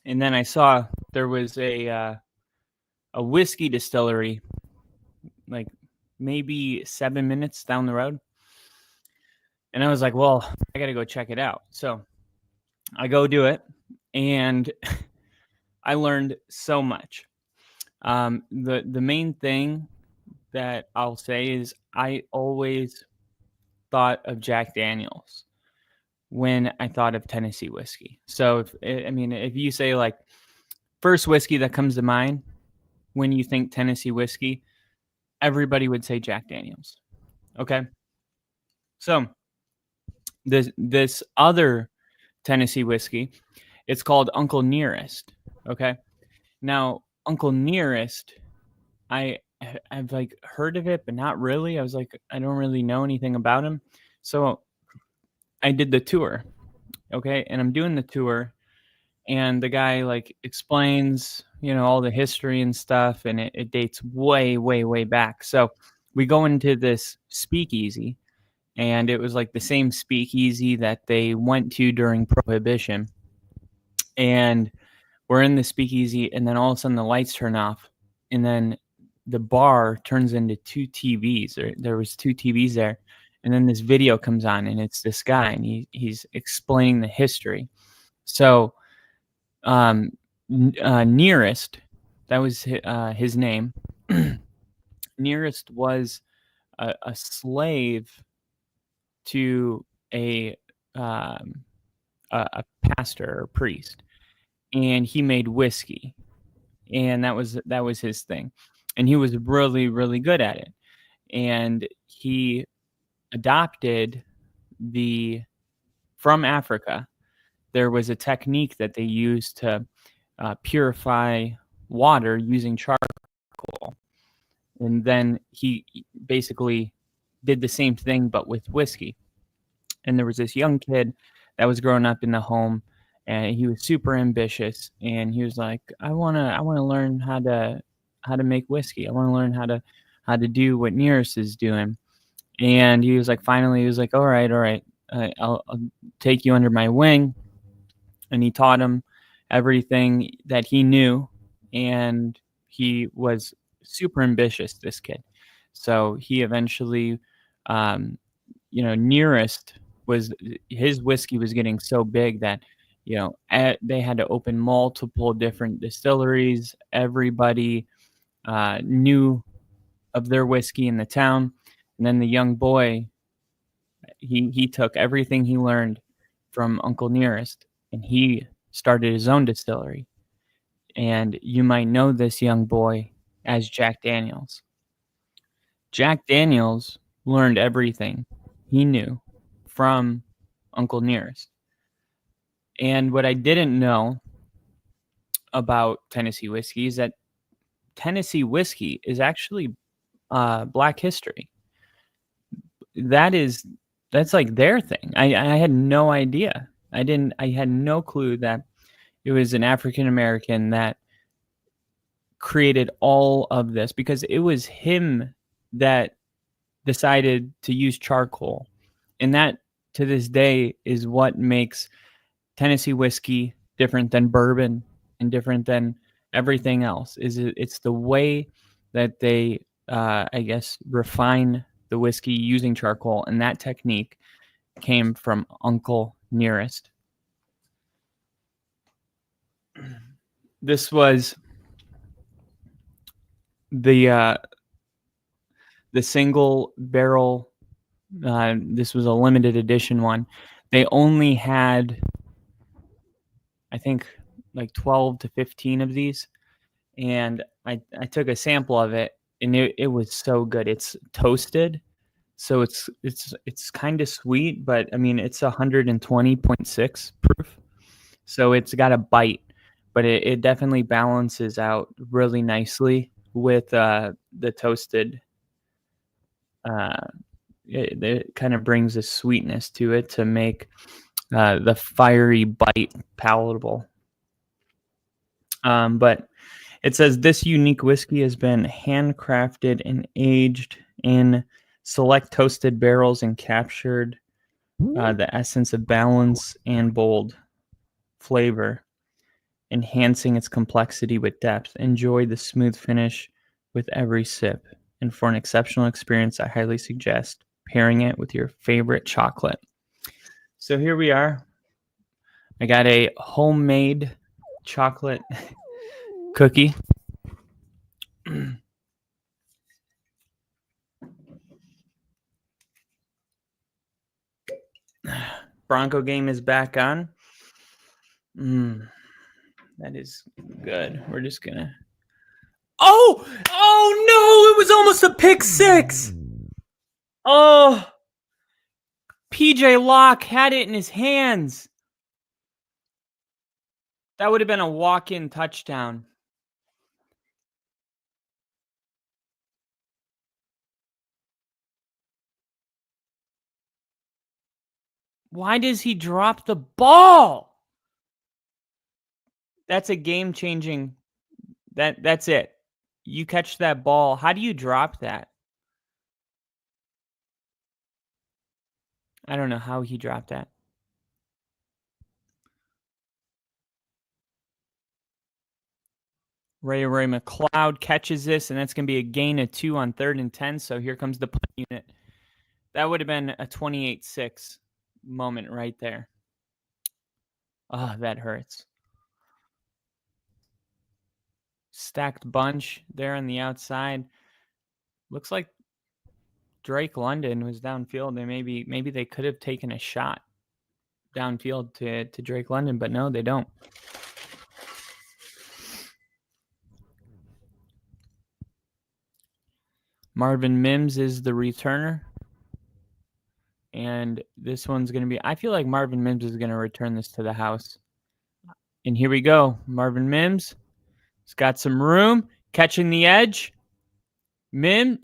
and then I saw there was a whiskey distillery, like maybe 7 minutes down the road. And I was like, well, I got to go check it out. So I go do it, and I learned so much. The main thing that I'll say is I always thought of Jack Daniels when I thought of Tennessee whiskey. So if you say like first whiskey that comes to mind when you think Tennessee whiskey, everybody would say Jack Daniels. Okay. So this other Tennessee whiskey, it's called Uncle Nearest. Okay. Now, Uncle Nearest, I've like heard of it, but not really. I was like, I don't really know anything about him. So I did the tour. Okay. And I'm doing the tour, and the guy like explains, all the history and stuff. And it dates way back. So we go into this speakeasy, and it was like the same speakeasy that they went to during Prohibition. And we're in the speakeasy, and then all of a sudden the lights turn off, and then the bar turns into 2 TVs. There was 2 TVs there, and then this video comes on, and it's this guy, and he's explaining the history. So, Nearest, that was his name. Nearest was a slave to a pastor or priest, and he made whiskey, and that was his thing, and he was really good at it, and he adopted from Africa. There was a technique that they used to purify water using charcoal, and then he basically did the same thing but with whiskey. And there was this young kid that was growing up in the home, and he was super ambitious, and he was like, I want to learn how to make whiskey. I want to learn how to do what Nearest is doing. And he was like, all right, I'll take you under my wing. And he taught him everything that he knew, and he was super ambitious, this kid. So he eventually, Nearest was, his whiskey was getting so big that they had to open multiple different distilleries. Everybody knew of their whiskey in the town. And then the young boy, he took everything he learned from Uncle Nearest, and he started his own distillery. And you might know this young boy as Jack Daniels. Jack Daniels learned everything he knew from Uncle Nearest. And what I didn't know about Tennessee whiskey is that Tennessee whiskey is actually Black history. That's like their thing. I had no idea. I had no clue that it was an African American that created all of this, because it was him that decided to use charcoal. And that, to this day, is what makes Tennessee whiskey different than bourbon and different than everything else. It's the way that they, I guess, refine the whiskey using charcoal, and that technique came from Uncle Nearest. This was the single barrel. This was a limited edition one. They only had I think like 12 to 15 of these, and I took a sample of it, and it was so good. It's toasted, so it's kind of sweet, but I mean it's 120.6 proof, so it's got a bite, but it definitely balances out really nicely with the toasted. Uh, it kind of brings a sweetness to it to make the fiery bite palatable. But it says this unique whiskey has been handcrafted and aged in select toasted barrels and captured the essence of balance and bold flavor, enhancing its complexity with depth. Enjoy the smooth finish with every sip. And for an exceptional experience, I highly suggest pairing it with your favorite chocolate. So here we are. I got a homemade chocolate cookie. Bronco game is back on. That is good. We're just gonna. Oh no! It was almost a pick six. Oh, PJ Locke had it in his hands. That would have been a walk-in touchdown. Why does he drop the ball? That's a game-changing. That's it. You catch that ball. How do you drop that? I don't know how he dropped that. Ray McLeod catches this, and that's going to be a gain of 2 on 3rd and 10. So here comes the punt unit. That would have been a 28-6 moment right there. Oh, that hurts. Stacked bunch there on the outside. Looks like Drake London was downfield. And maybe they could have taken a shot downfield to Drake London, but no, they don't. Marvin Mims is the returner. And this one's going to be, I feel like Marvin Mims is going to return this to the house. And here we go. Marvin Mims. He's got some room. Catching the edge. Mims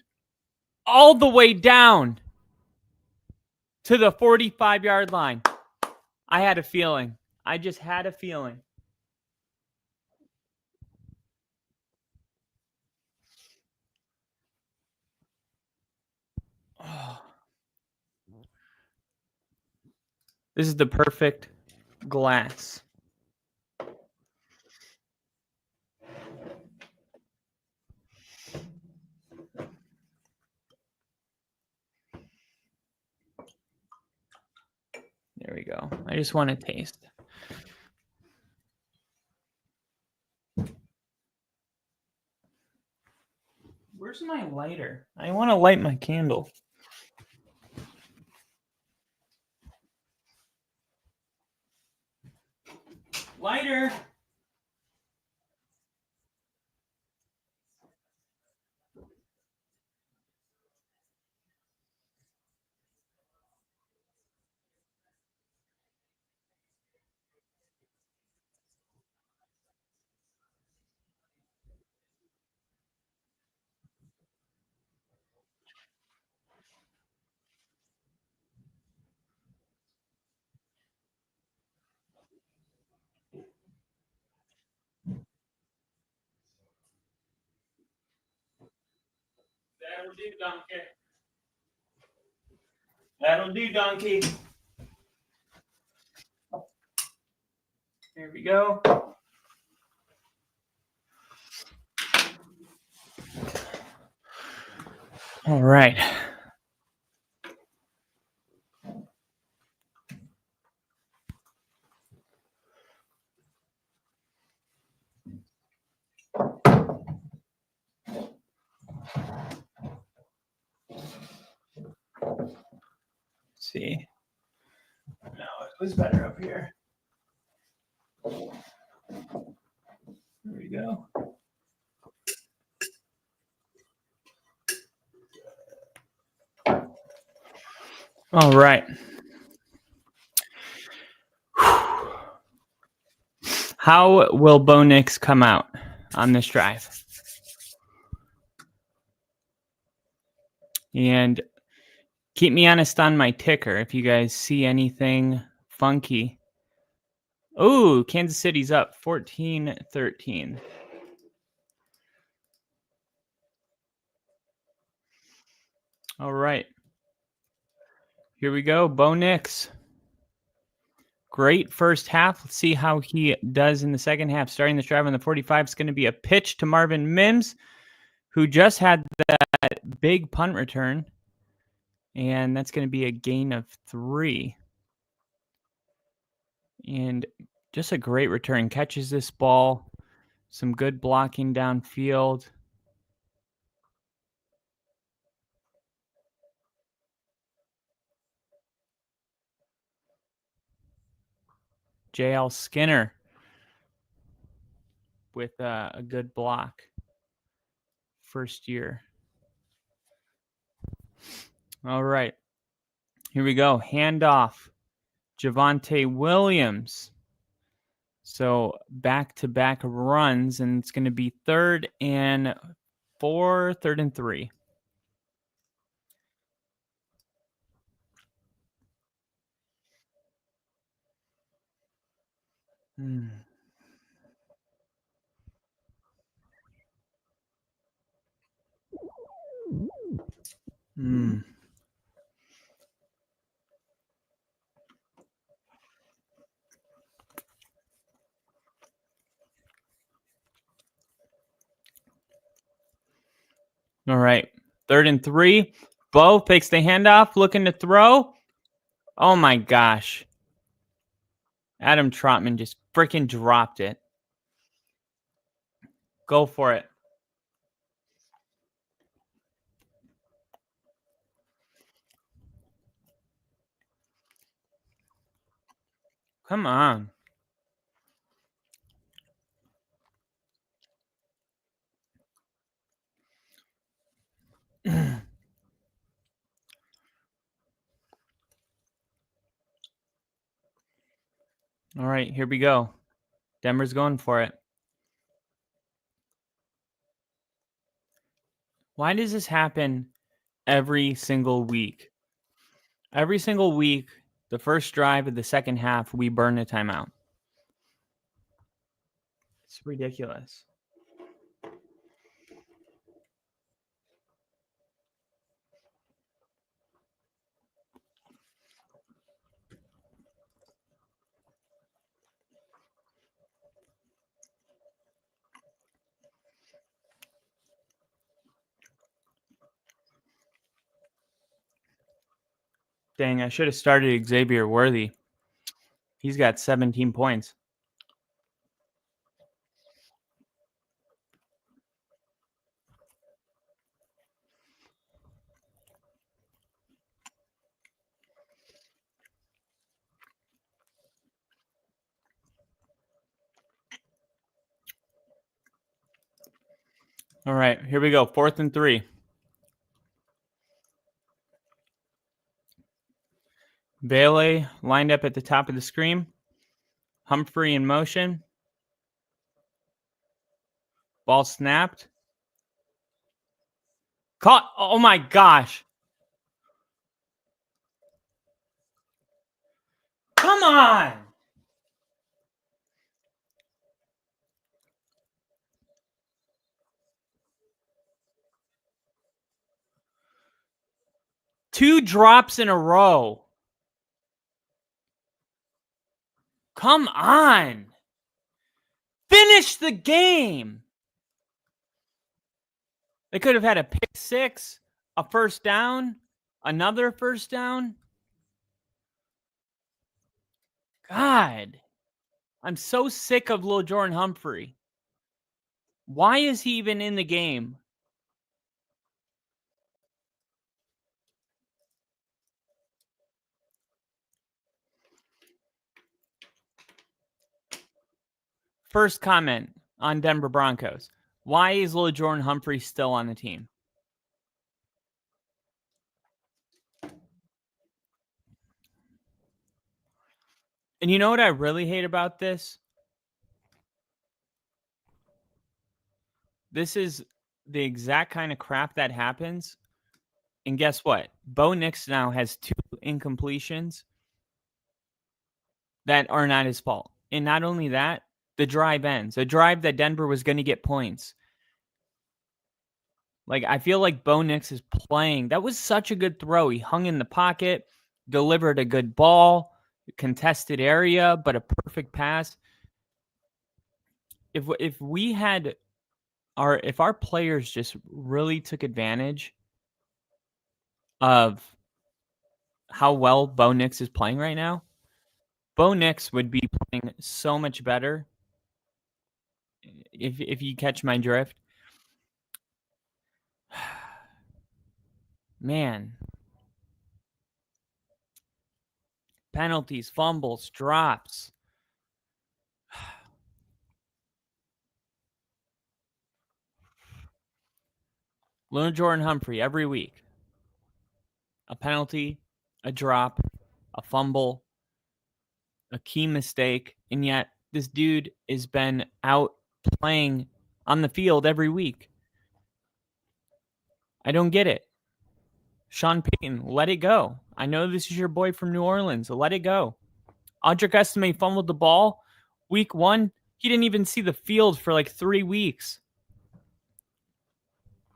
all the way down to the 45-yard line. I had a feeling. I just had a feeling. Oh. This is the perfect glass. There we go. I just want to taste. Where's my lighter? I want to light my candle. Lighter. That'll do, donkey. That'll do, donkey. Here we go. All right. See. No, it was better up here. There we go. All right. How will Bo Nix come out on this drive? And keep me honest on my ticker if you guys see anything funky. Oh, Kansas City's up 14-13. All right. Here we go. Bo Nix. Great first half. Let's see how he does in the second half. Starting the drive on the 45 is going to be a pitch to Marvin Mims, who just had that big punt return. And that's going to be a gain of 3. And just a great return. Catches this ball. Some good blocking downfield. JL Skinner with a good block. First year. All right. Here we go. Handoff. Javonte Williams. So back-to-back runs, and it's going to be 3rd and 4, 3rd and 3. Hmm. Hmm. All right. 3rd and 3. Bo takes the handoff, looking to throw. Oh, my gosh. Adam Trotman just freaking dropped it. Go for it. Come on. All right, here we go. Denver's going for it. Why does this happen every single week? Every single week, the first drive of the second half, we burn a timeout. It's ridiculous. Dang, I should have started Xavier Worthy. He's got 17 points. All right, here we go. 4th and 3. Bailey lined up at the top of the screen. Humphrey in motion. Ball snapped. Caught. Oh my gosh. Come on. Two drops in a row. Come on. Finish the game. They could have had a pick 6, a first down, another first down. God. I'm so sick of Lil Jordan Humphrey. Why is he even in the game? first comment on Denver Broncos. Why is Lil Jordan Humphrey still on the team? And you know what I really hate about this? This is the exact kind of crap that happens. And guess what? Bo Nix now has 2 incompletions that are not his fault. And not only that, the drive ends. A drive that Denver was going to get points. Like, I feel like Bo Nix is playing. That was such a good throw. He hung in the pocket, delivered a good ball, contested area, but a perfect pass. If we had if our players just really took advantage of how well Bo Nix is playing right now, Bo Nix would be playing so much better. If you catch my drift. Man. Penalties, fumbles, drops. Lil Jordan Humphrey every week. A penalty, a drop, a fumble, a key mistake, and yet this dude has been out playing on the field every week. I don't get it. Sean Payton, let it go. I know this is your boy from New Orleans. Let it go. Audric Estime fumbled the ball week 1. He didn't even see the field for like 3 weeks.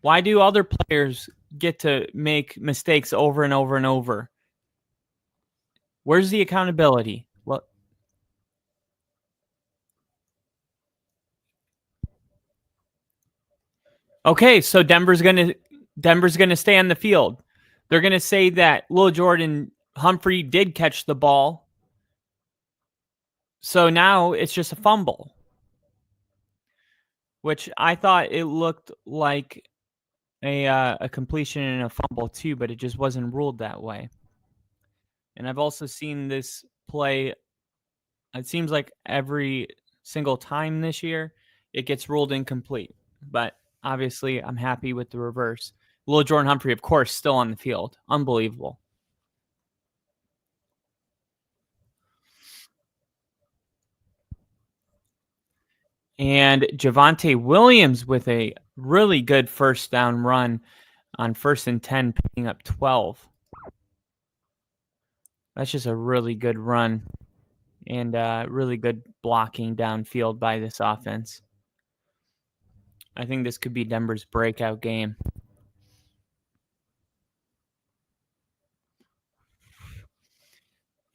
Why do other players get to make mistakes over and over and over? Where's the accountability? Well, okay, so Denver's gonna stay on the field. They're gonna say that Lil Jordan Humphrey did catch the ball, so now it's just a fumble, which I thought it looked like a completion and a fumble too, but it just wasn't ruled that way. And I've also seen this play. It seems like every single time this year, it gets ruled incomplete. But obviously, I'm happy with the reverse. Lil Jordan Humphrey, of course, still on the field. Unbelievable. And Javonte Williams with a really good first down run on 1st and 10, picking up 12. That's just a really good run and really good blocking downfield by this offense. I think this could be Denver's breakout game.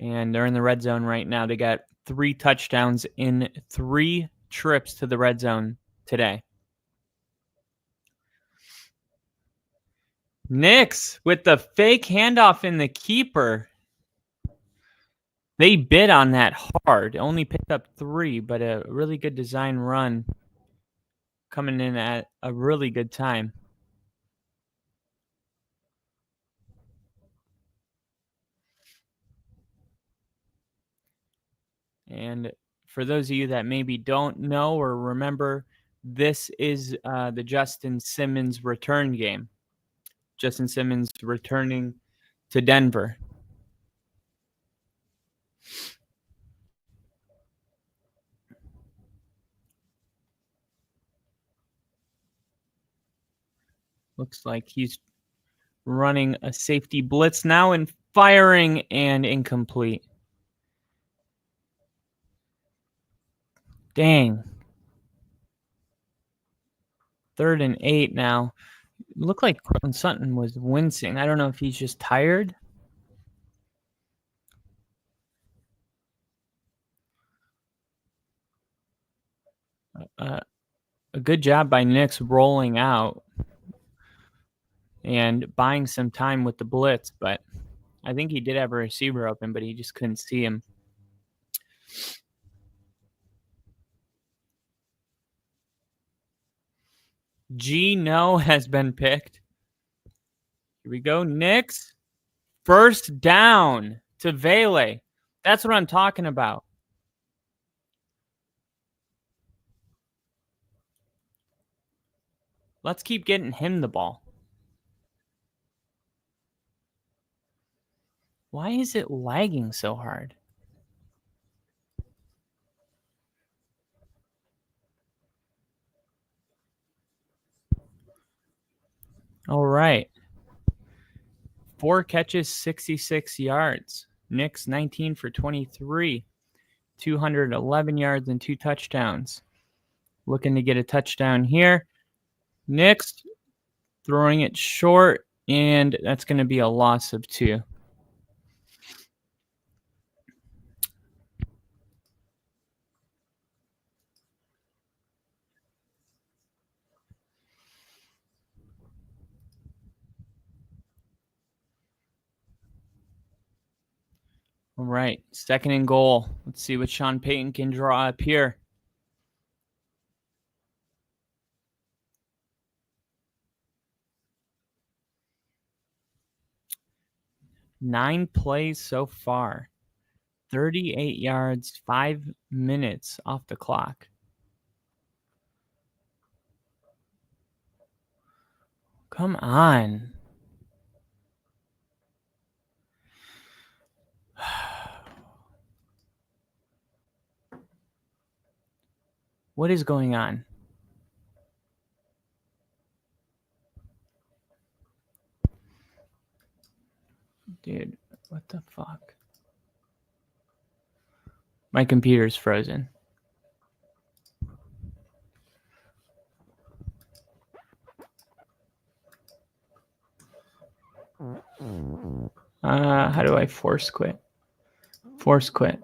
And they're in the red zone right now. They got 3 touchdowns in 3 trips to the red zone today. Knicks with the fake handoff in the keeper. They bid on that hard. Only picked up 3, but a really good design run coming in at a really good time. And for those of you that maybe don't know or remember, this is the Justin Simmons return game. Justin Simmons returning to Denver. Looks like he's running a safety blitz now and firing and incomplete. Dang. 3rd and 8 now. It looked like Cortland Sutton was wincing. I don't know if he's just tired. A good job by Knicks rolling out and buying some time with the blitz, but I think he did have a receiver open, but he just couldn't see him. Geno has been picked. Here we go. Knicks. First down to Vele. That's what I'm talking about. Let's keep getting him the ball. Why is it lagging so hard? All right. 4 catches, 66 yards. Nick's 19 for 23, 211 yards and 2 touchdowns. Looking to get a touchdown here. Nick's throwing it short, and that's going to be a loss of 2. All right, 2nd and goal. Let's see what Sean Payton can draw up here. 9 plays so far. 38 yards, 5 minutes off the clock. Come on. What is going on? Dude, what the fuck? My computer's frozen. How do I force quit? Force quit.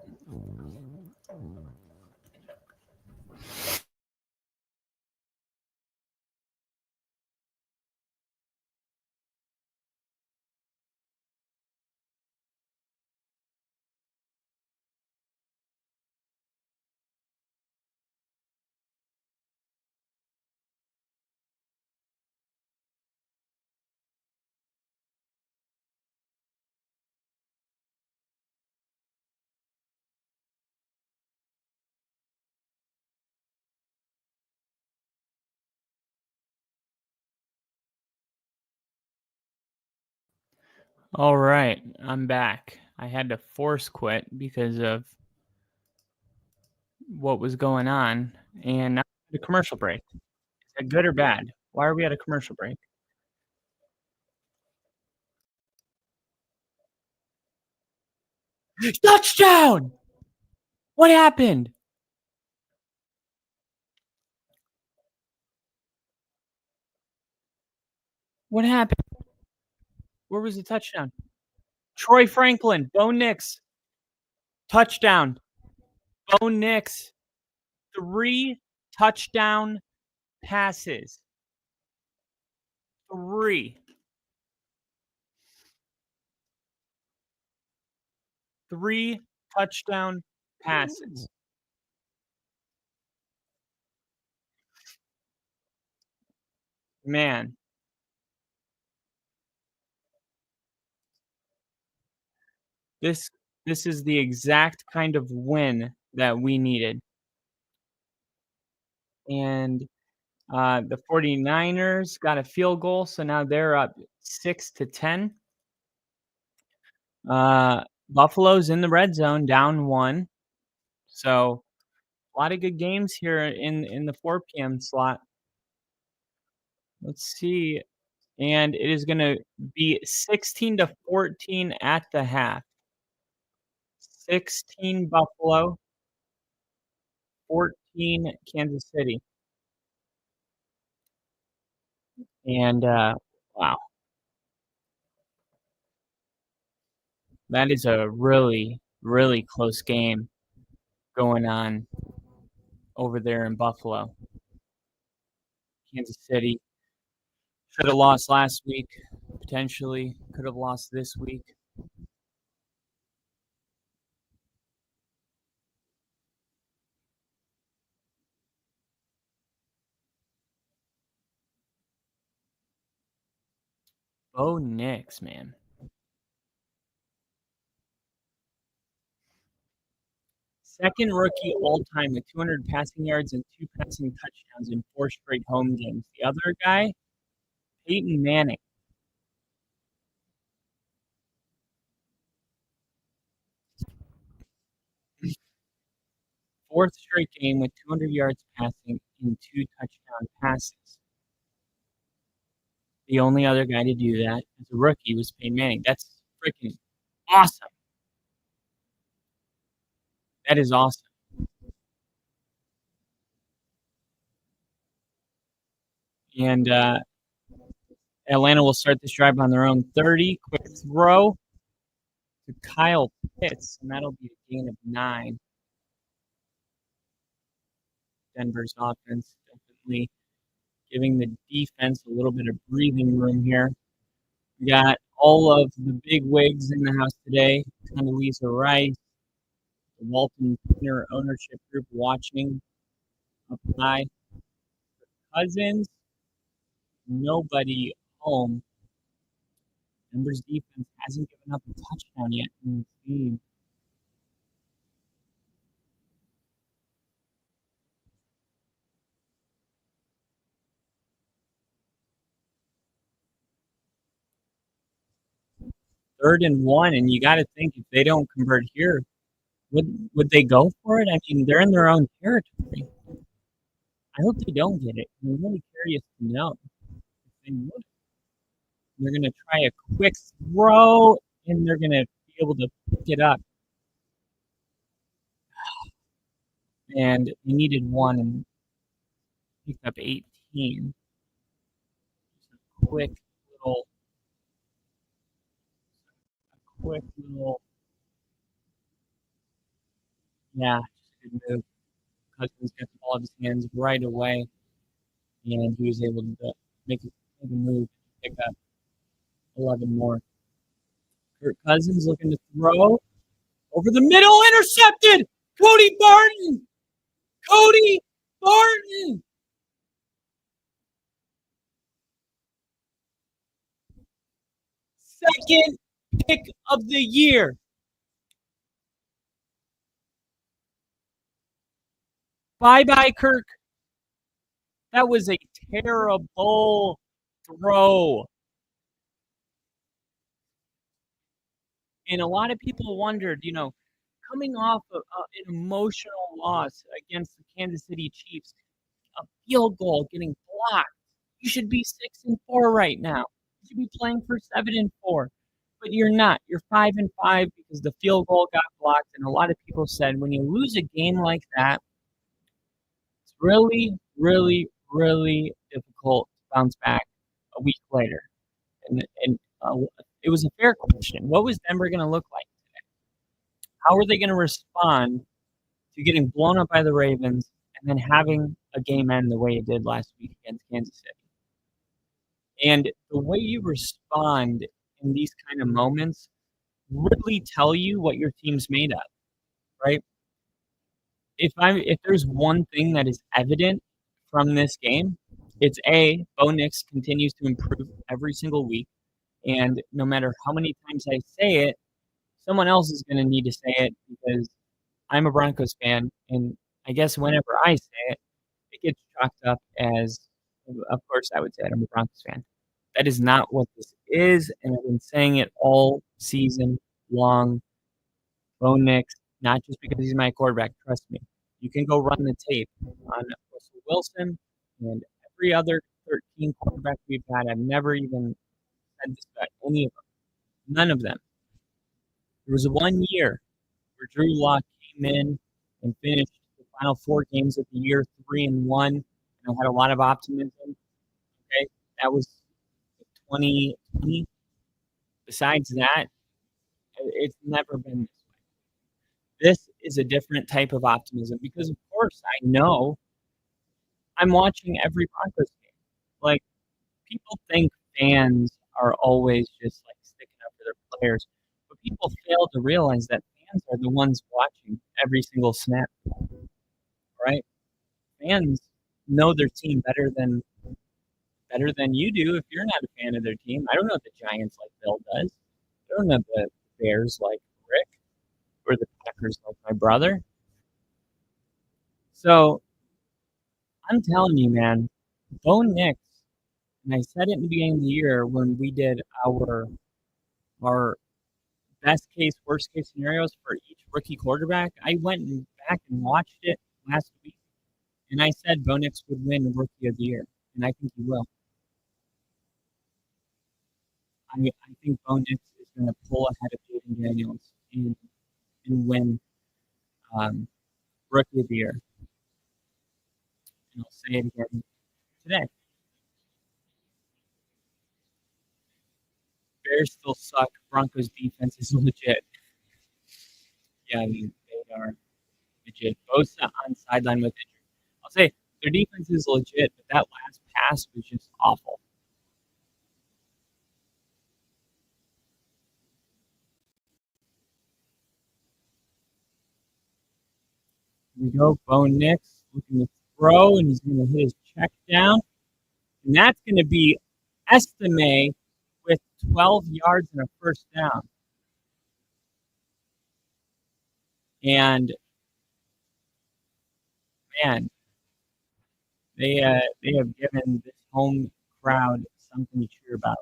All right, I'm back. I had to force quit because of what was going on, and now the commercial break. Is that good or bad? Why are we at a commercial break? Touchdown! What happened? What happened? Where was the touchdown? Troy Franklin, Bo Nix, touchdown. Bo Nix, 3 touchdown passes. 3. 3 touchdown passes. Man, this this is the exact kind of win that we needed. And the 49ers got a field goal, so now they're up 6-10. Buffalo's in the red zone, down 1. So a lot of good games here in the 4 p.m. slot. Let's see. And it is gonna be 16-14 at the half. 16 Buffalo, 14 Kansas City. And wow, that is a really, really close game going on over there in Buffalo. Kansas City should have lost last week, potentially could have lost this week. Bo Nix, man. second rookie all time with 200 passing yards and 2 passing touchdowns in 4 straight home games. The other guy, Peyton Manning. Fourth straight game with 200 yards passing and 2 touchdown passes. The only other guy to do that as a rookie was Peyton Manning. That's freaking awesome. That is awesome. And Atlanta will start this drive on their own 30. Quick throw to Kyle Pitts, and that'll be a gain of 9. Denver's offense definitely giving the defense a little bit of breathing room here. We got all of the big wigs in the house today. Condoleezza Rice, the Walton Penner ownership group watching up high. Cousins, nobody home. Denver's defense hasn't given up a touchdown yet in this game. Third and 1, and you got to think if they don't convert here, would they go for it? I mean, they're in their own territory. I hope they don't get it. I'm really curious to know if they would. They're going to try a quick throw, and they're going to be able to pick it up. And they needed 1 and picked up 18. Just a quick little, yeah, just a good move. Cousins got the ball in his hands right away, and he was able to make a move, pick up 11 more. Kirk Cousins looking to throw over the middle, intercepted. Cody Barton. Second pick of the year. Bye-bye, Kirk. That was a terrible throw. And a lot of people wondered, coming off of an emotional loss against the Kansas City Chiefs, a field goal getting blocked. You should be 6-4 right now. You should be playing for 7-4, but you're not. You're 5-5 because the field goal got blocked. And a lot of people said when you lose a game like that, it's really, really, really difficult to bounce back a week later. And it was a fair question. What was Denver going to look like today? How are they going to respond to getting blown up by the Ravens and then having a game end the way it did last week against Kansas City? And the way you respond in these kind of moments really tell you what your team's made of, right? If there's one thing that is evident from this game, it's Bo Nix continues to improve every single week. And no matter how many times I say it, someone else is going to need to say it because I'm a Broncos fan. And I guess whenever I say it, it gets chalked up as, of course, I would say it, I'm a Broncos fan. That is not what this is. And I've been saying it all season long. Bo Nix, not just because he's my quarterback, trust me. You can go run the tape on Russell Wilson and every other 13 quarterback we've had. I've never even said this about any of them. None of them. There was 1 year where Drew Lock came in and finished the final 4 games of the year 3-1, and I had a lot of optimism. Okay, that was 2020. Besides that, it's never been this way. This is a different type of optimism because, of course, I know I'm watching every Broncos game. Like, people think fans are always just like sticking up for their players, but people fail to realize that fans are the ones watching every single snap, right? Fans know their team better than you do if you're not a fan of their team. I don't know the Giants like Bill does. I don't know the Bears like Rick or the Packers like my brother. So I'm telling you, man, Bo Nix, and I said it in the beginning of the year when we did our best case, worst case scenarios for each rookie quarterback. I went back and watched it last week, and I said Bo Nix would win Rookie of the Year, and I think he will. I think Bo Nix is going to pull ahead of Jaden Daniels and win Rookie of the Year. And I'll say it again today. Bears still suck. Broncos defense is legit. Yeah, I mean, they are legit. Bosa on sideline with injury. I'll say their defense is legit, but that last pass was just awful. Here we go. Bo Nix looking to throw, and he's going to hit his check down. And that's going to be Estime with 12 yards and a first down. And, man, they have given this home crowd something to cheer about.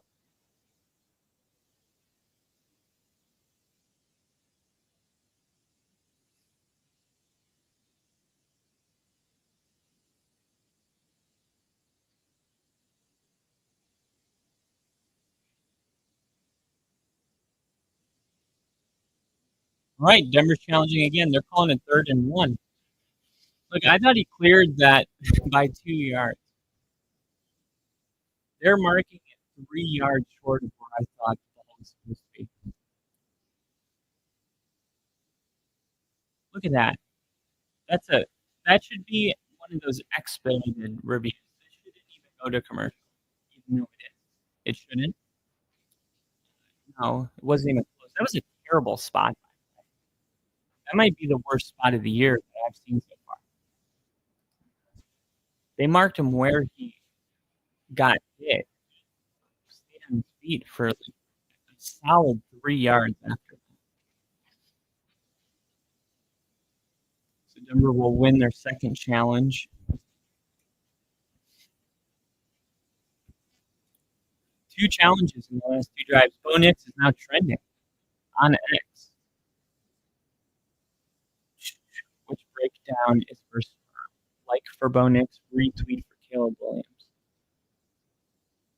All right, Denver's challenging again. They're calling it 3rd and 1. Look, I thought he cleared that by 2 yards. They're marking it 3 yards short of where I thought the ball was supposed to be. Look at that. That should be one of those expedited reviews. This shouldn't even go to commercial, even though it is. It shouldn't. No, it wasn't even close. That was a terrible spot. That might be the worst spot of the year that I've seen so far. They marked him where he got hit. Stayed on his feet for like a solid 3 yards after that. So Denver will win their second challenge. Two challenges in the last 2 drives. Bo Nix is now trending on X. Which breakdown is first? Like for Bo Nix, retweet for Caleb Williams.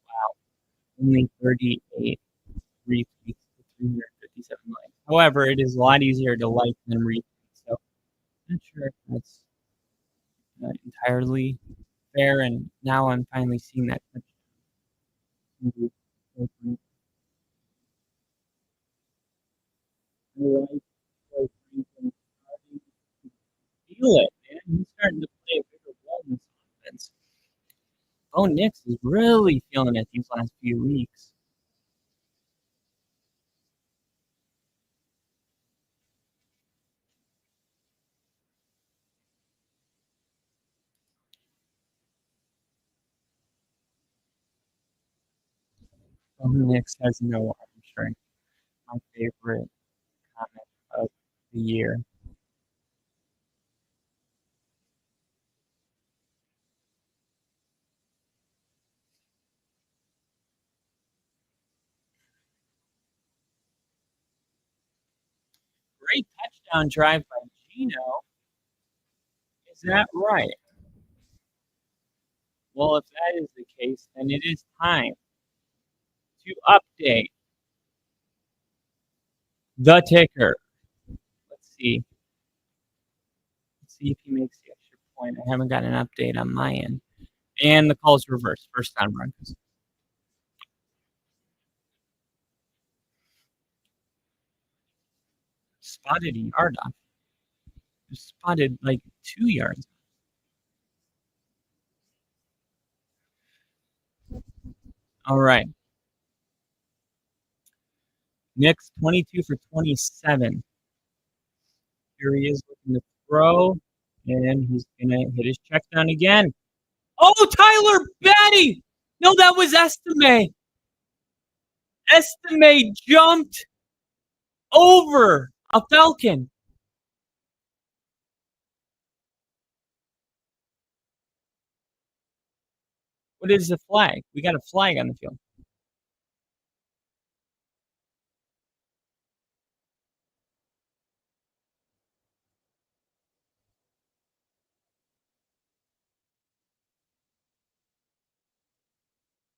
Wow. Only 38 retweets to 357 likes. However, it is a lot easier to like than retweet. So I'm not sure if that's entirely fair. And now I'm finally seeing that touchdown. Feel it, man. He's starting to play a bigger role in this offense. Bo Nix is really feeling it these last few weeks. Bo Nix has no arm strength. My favorite comment of the year. Great touchdown drive by Gino. Is that right? Well, if that is the case, then it is time to update the ticker. Let's see. Let's see if he makes the extra point. I haven't got an update on my end. And the call's reversed. First down Broncos. Spotted a yard off. Spotted like 2 yards. All right. Nix 22 for 27. Here he is looking to throw, and he's gonna hit his check down again. Oh, Tyler Batty! No, that was Estime. Estime jumped over a Falcon. What is the flag? We got a flag on the field.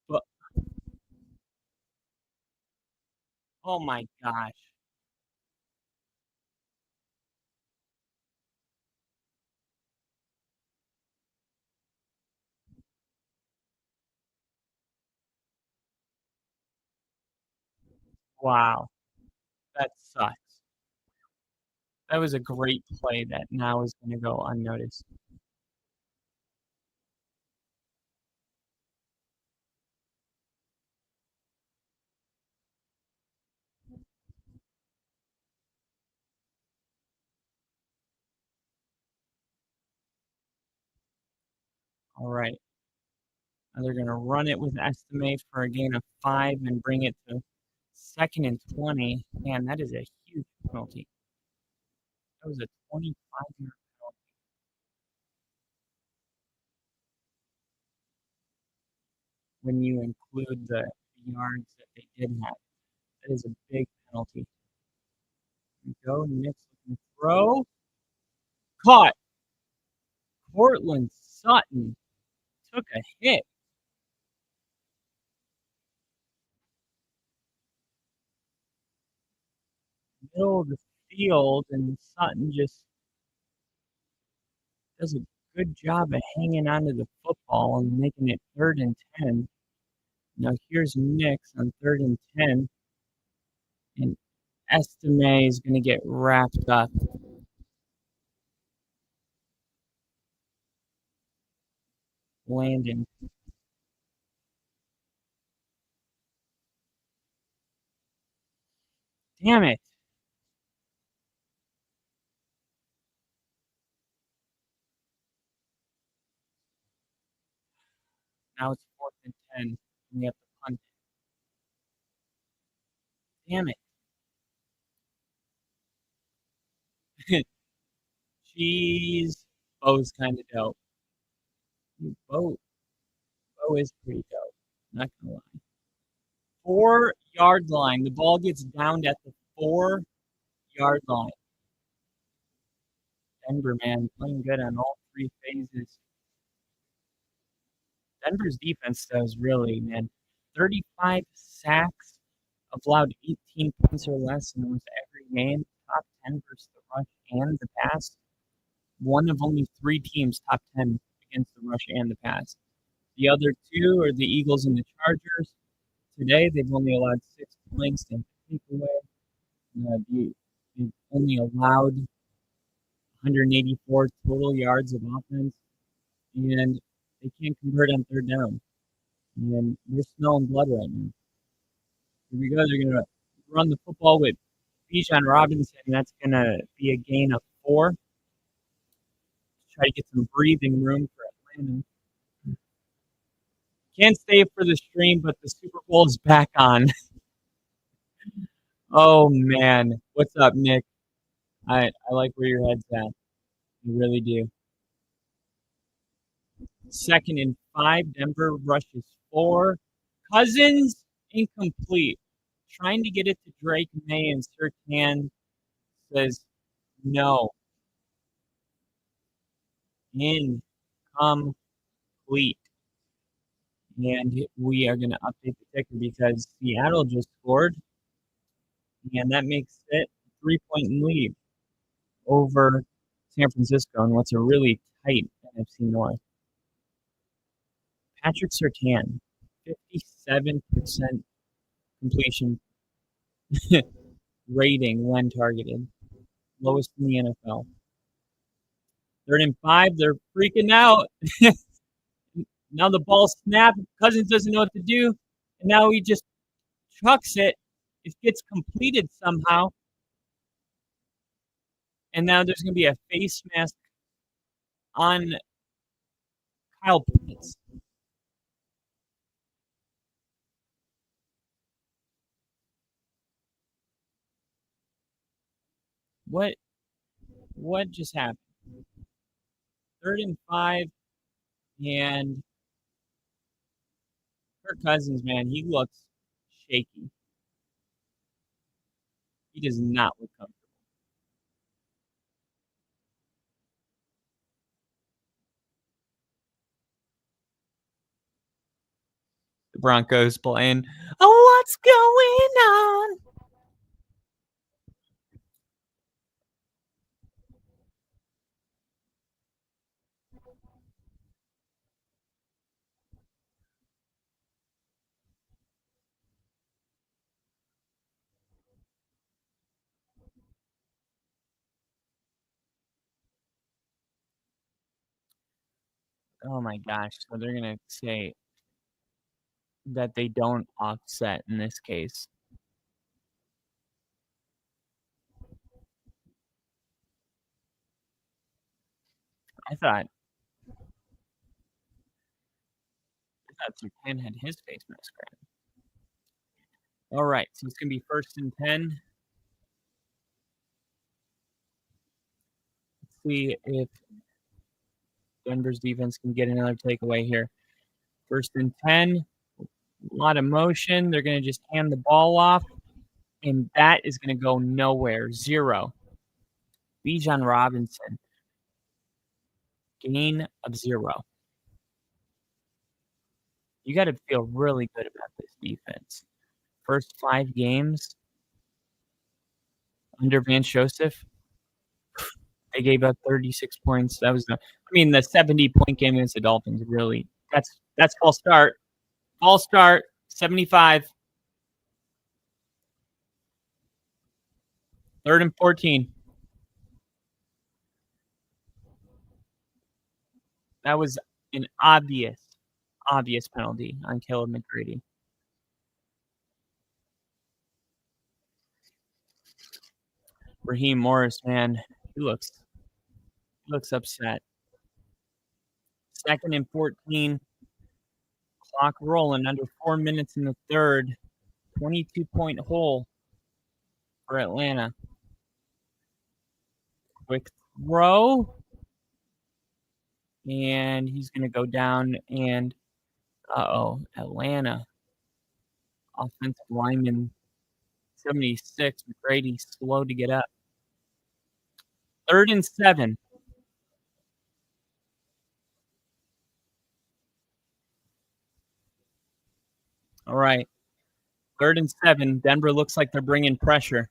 But oh my gosh. Wow. That sucks. That was a great play that now is going to go unnoticed. All right. Now they're going to run it with estimate for a gain of 5 and bring it to 2nd and 20. Man, that is a huge penalty. That was a 25-yard penalty when you include the yards that they did have. That is a big penalty. Here we go. Nick's looking to throw. Caught. Cortland Sutton took a hit. Middle of the field, and Sutton just does a good job of hanging onto the football and making it 3rd and 10. Now here's Nix on 3rd and 10, and Estime is going to get wrapped up. Landon. Damn it. Now it's 4th and 10, and we have to punt. Damn it. Jeez. Bo's kind of dope. Bo, Bo is pretty dope. Not gonna lie. 4-yard line. The ball gets downed at the 4-yard line. Denver, man, playing good on all 3 phases. Denver's defense does really, man. 35 sacks, allowed 18 points or less in almost every game. Top 10 versus the rush and the pass. One of only 3 teams top 10 against the rush and the pass. The other 2 are the Eagles and the Chargers. Today, they've only allowed 6 points and takeaway. They've only allowed 184 total yards of offense, and they can't convert on 3rd down. And they're smelling blood right now. Here we go. They're going to run the football with Bijan Robinson. That's going to be a gain of 4. Try to get some breathing room for Atlanta. Can't stay for the stream, but the Super Bowl is back on. Oh, man. What's up, Nick? I like where your head's at. You really do. 2nd and 5. Denver rushes 4. Cousins, incomplete. Trying to get it to Drake May, and Sertan says no. Incomplete. And we are going to update the ticker because Seattle just scored, and that makes it a 3-point lead over San Francisco in what's a really tight NFC North. Patrick Surtain, 57% completion rating when targeted, lowest in the NFL. 3rd and 5, they're freaking out. Now the ball snapped. Cousins doesn't know what to do, and now he just chucks it. It gets completed somehow, and now there's going to be a face mask on Kyle Pitts. What just happened? 3rd and 5, and Kirk Cousins, man, he looks shaky. He does not look comfortable. The Broncos playing. Oh, what's going on? Oh my gosh. So they're going to say that they don't offset in this case. I thought Japan had his face mask on. All right. So it's going to be 1st and 10. Let's see if Denver's defense can get another takeaway here. 1st and 10. A lot of motion. They're going to just hand the ball off. And that is going to go nowhere. 0. Bijan Robinson. Gain of 0. You got to feel really good about this defense. First 5 games under Vance Joseph, they gave up 36 points. That was the 70-point game against the Dolphins. Really, that's false start. False start. 75. 3rd and 14. That was an obvious penalty on Caleb McGrady. Raheem Morris, man, he looks upset. 2nd and 14. Clock rolling under 4 minutes in the 3rd. 22-point hole for Atlanta. Quick throw. And he's going to go down and, Atlanta. Offensive lineman, 76. McGrady slow to get up. 3rd and 7. All right. 3rd and 7. Denver looks like they're bringing pressure.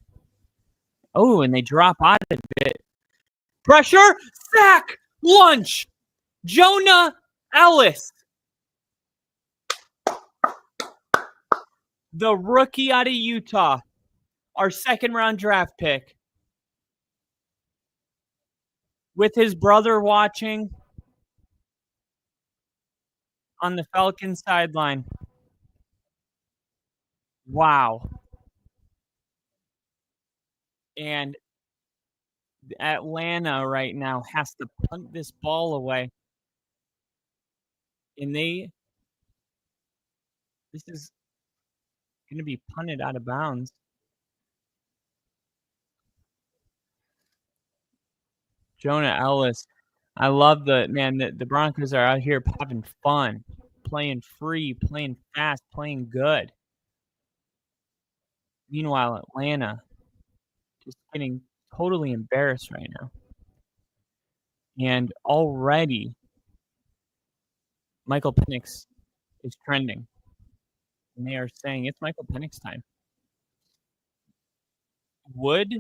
Oh, and they drop out of it. Pressure, sack, lunch. Jonah Ellis. The rookie out of Utah. Our 2nd-round draft pick. With his brother watching on the Falcons sideline. Wow. And Atlanta right now has to punt this ball away. And this is going to be punted out of bounds. Jonah Ellis. I love the Broncos are out here having fun, playing free, playing fast, playing good. Meanwhile, Atlanta just getting totally embarrassed right now. And already, Michael Penix is trending. And they are saying it's Michael Penix time. Would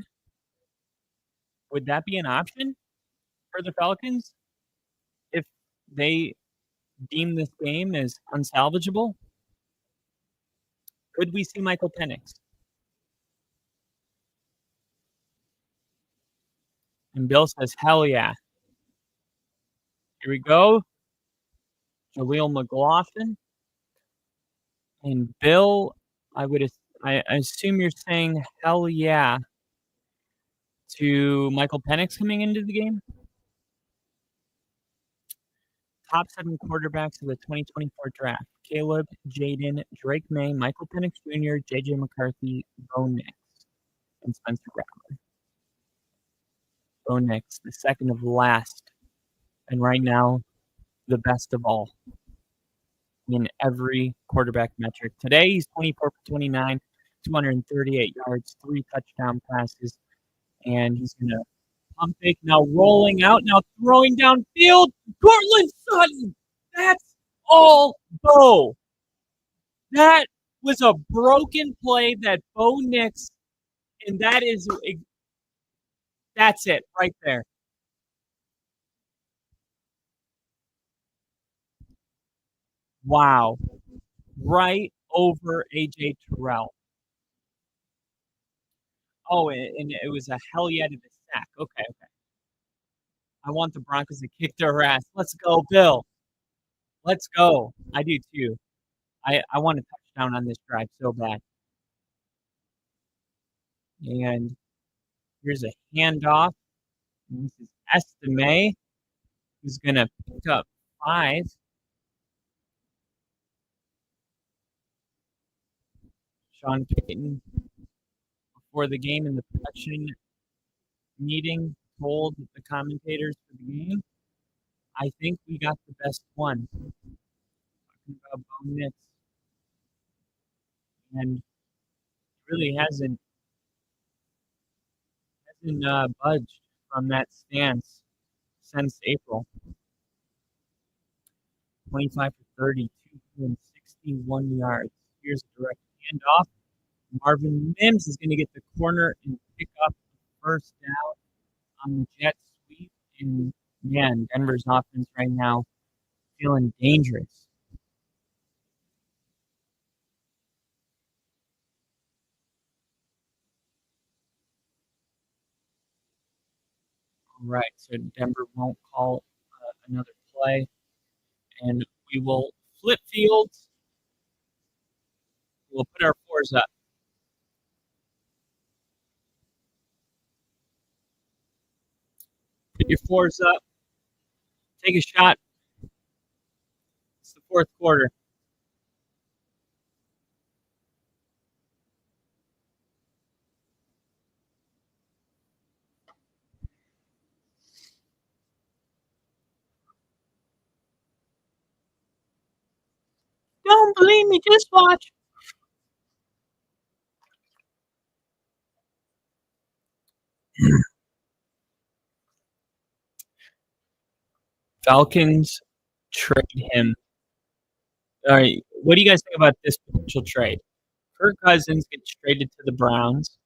that be an option for the Falcons if they deem this game as unsalvageable? Could we see Michael Penix? And Bill says, hell yeah. Here we go. Jaleel McLaughlin. And Bill, I assume you're saying hell yeah to Michael Penix coming into the game. Top 7 quarterbacks of the 2024 draft. Caleb, Jaden, Drake May, Michael Penix Jr., J.J. McCarthy, Bo Nix, and Spencer Rattler. Bo Nix, the 2nd of last, and right now, the best of all. in every quarterback metric. Today, he's 24 for 29, 238 yards, 3 touchdown passes, and he's going to pump fake, now rolling out, now throwing downfield. Cortland Sutton, that's all Bo. That was a broken play that Bo Nix, and that's it right there. Wow. Right over AJ Terrell. Oh, and it was a hell yeah to the sack. Okay, okay. I want the Broncos to kick their ass. Let's go, Bill. Let's go. I do too. I want a touchdown on this drive so bad. And here's a handoff. And this is Estime, who's going to pick up 5. Sean Payton, before the game in the production meeting, told the commentators for the game, I think we got the best one. Talking about Bo Nix. And really hasn't budged from that stance since April. 25 for 30, 261 yards. Here's a direct handoff. Marvin Mims is going to get the corner and pick up the first down on the jet sweep. And man, Denver's offense right now feeling dangerous. All right, so Denver won't call another play, and we will flip fields. We'll put our 4s up. Put your 4s up. Take a shot. It's the 4th quarter. Don't believe me, just watch. Falcons trade him. All right, what do you guys think about this potential trade? Kirk Cousins gets traded to the Browns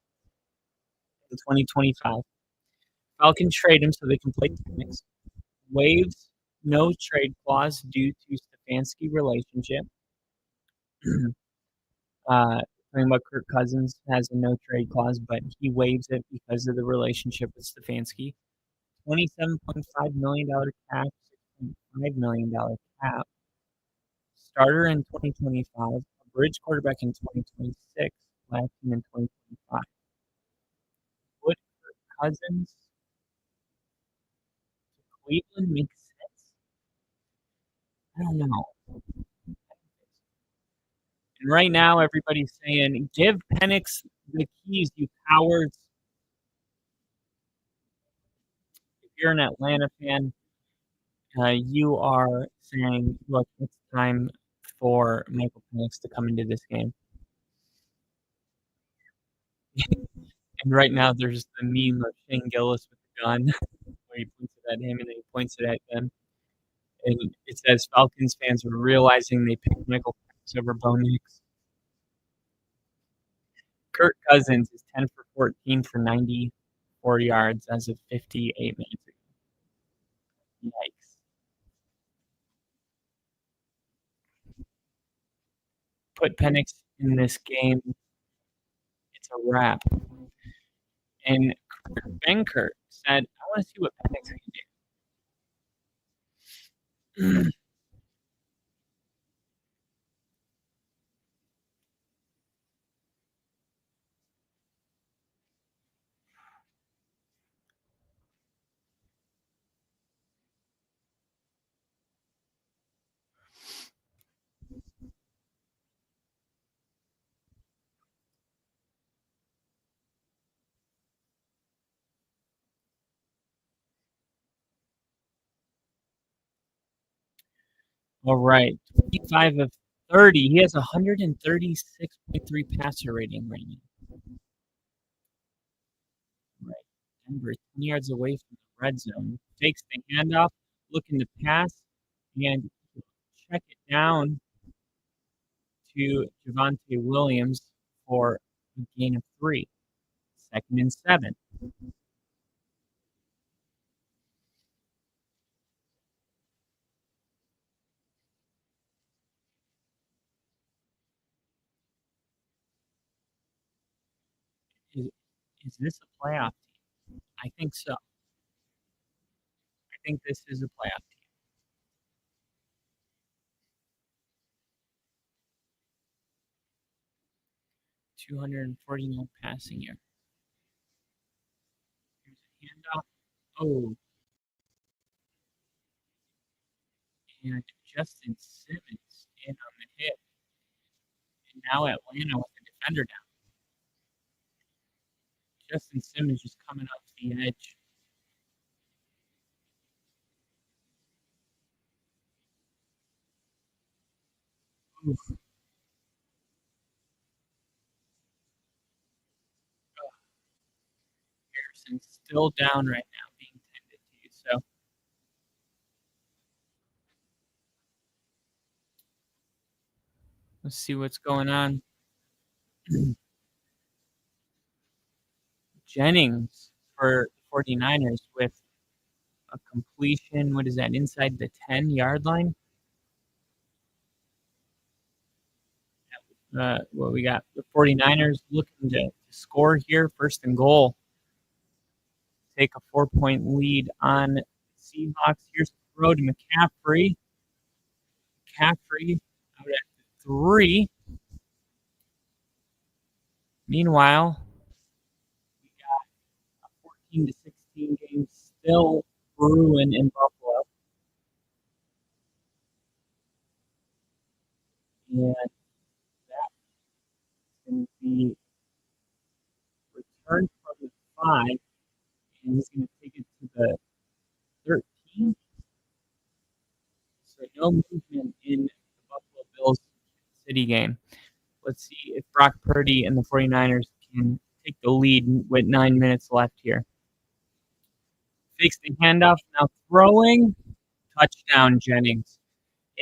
in 2025. Falcons trade him so they can play Phoenix. Waives no trade clause due to Stefanski relationship. Talking about Kirk Cousins has a no trade clause, but he waives it because of the relationship with Stefanski. $27.5 million cap, $6.5 million cap. Starter in 2025, a bridge quarterback in 2026, last team in 2025. Would Kirk Cousins to Cleveland make sense? I don't know. And right now, everybody's saying, give Penix the keys, you cowards. If you're an Atlanta fan, you are saying, look, it's time for Michael Penix to come into this game. And right now, there's the meme of Shane Gillis with the gun, where he points it at him and then he points it at them. And it says Falcons fans are realizing they picked Michael Penix over Bo Nix. Kirk Cousins is 10 for 14 for 94 yards as of 58 minutes ago. Yikes. Put Penix in this game, it's a wrap. And Benkert said, I want to see what Penix can do. All right. 25 of 30. He has 136.3 passer rating right now. Right. Denver is 10 yards away from the red zone. Fakes the handoff, looking to pass, and check it down to Javonte Williams for a gain of 3. 2nd and 7. Is, is this a playoff team? I think so. I think this is a playoff team. 249 passing yards. Here's a handoff. Oh, and Justin Simmons in on the hit. And now Atlanta with the defender down. Justin Simmons just coming up the edge. Oof. Harrison's still down right now, being tended to. So let's see what's going on. Jennings for the 49ers with a completion. What is that? Inside the 10-yard line? What we got? The 49ers looking to score here. 1st and goal. Take a 4-point lead on Seahawks. Here's the throw to McCaffrey. McCaffrey out at 3. Meanwhile, we got a 14 to 16 game still brewing in Buffalo. And that's going to be returned from the 5. And he's going to take it to the 13. So no movement in the Buffalo Bills City game. Let's see if Brock Purdy and the 49ers can take the lead with 9 minutes left here. Fakes the handoff, now throwing. Touchdown, Jennings.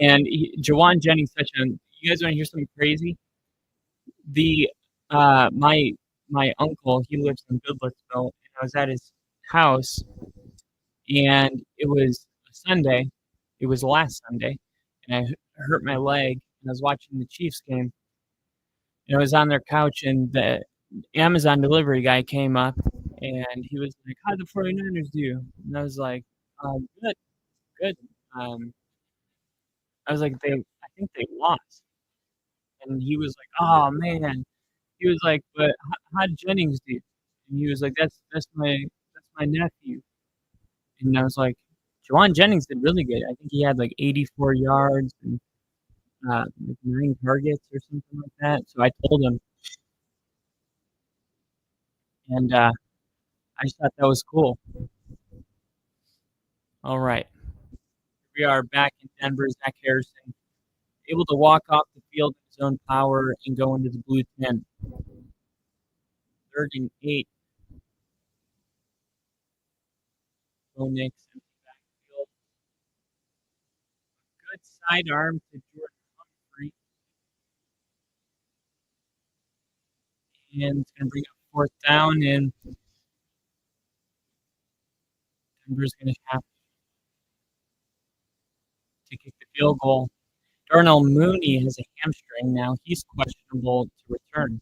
And Jawan Jennings touchdown. You guys want to hear something crazy? The my uncle, he lives in Goodlettsville, and I was at his house, and it was a Sunday. It was last Sunday, and I hurt my leg, and I was watching the Chiefs game, and I was on their couch, and the Amazon delivery guy came up, and he was like, "How'd the 49ers do?" And I was like, "Good, good." I was like, I think they lost." And he was like, "Oh man." He was like, "But how'd Jennings do?" And he was like, "That's my nephew." And I was like, "Jawan Jennings did really good. I think he had like 84 yards and like 9 targets or something like that." So I told him, and I just thought that was cool. All right, we are back in Denver. Zach Harrison able to walk off the field in his own power and go into the blue 10. 3rd and 8. Bo Nix empty backfield. Good sidearm to Jordan Humphrey. And it's going to bring up 4th down, and Denver's going to have to kick the field goal. Darnell Mooney has a hamstring now. He's questionable to return.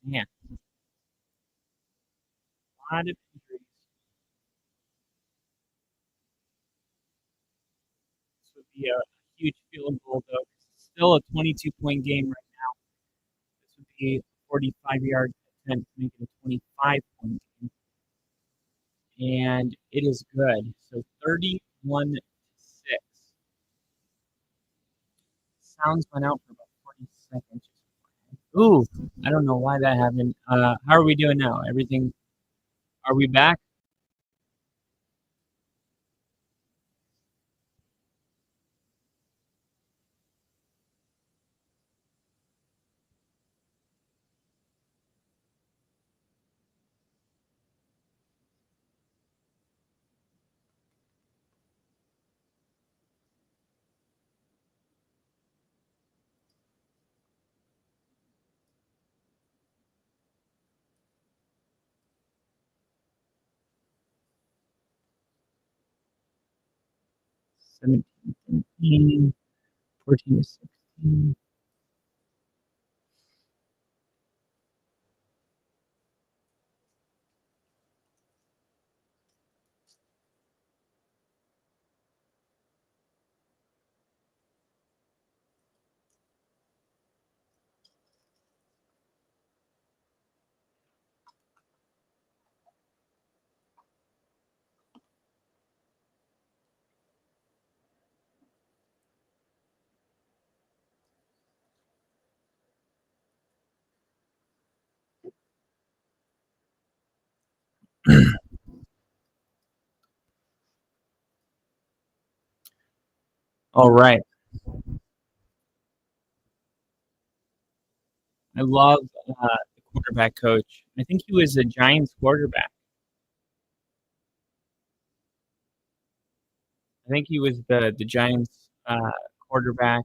Man, a lot of injuries. This would be a huge field goal, though. It's still a 22-point game right now. This would be a 45-yard attempt to make it a 25-point game. And it is good. So 31-6. Sounds went out for about 40 seconds. Ooh, I don't know why that happened. How are we doing now? Everything? Are we back? 17-13, 14-16. All right. I love the quarterback coach. I think he was a Giants quarterback. I think he was the Giants quarterback.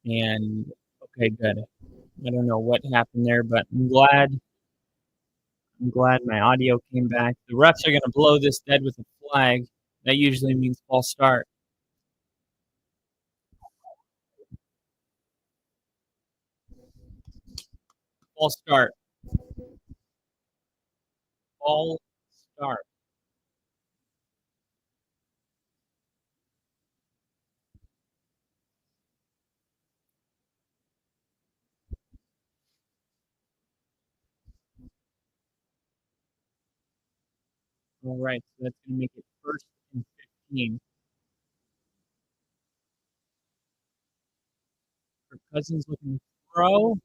And okay, good. I don't know what happened there, but I'm glad my audio came back. The refs are going to blow this dead with a flag. That usually means false start. False start. False start. All right, so that's going to make it first and 15. For Cousins looking to throw,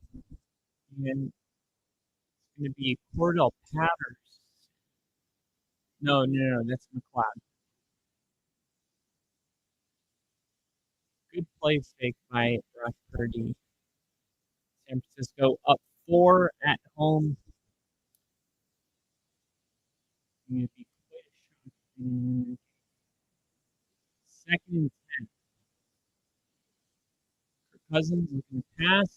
and it's going to be Cordell Patterson. No, that's McLeod. Good play fake by Brock Purdy. San Francisco up 4 at home. Going to be quite a shot. Second and 10. For Cousins looking to pass.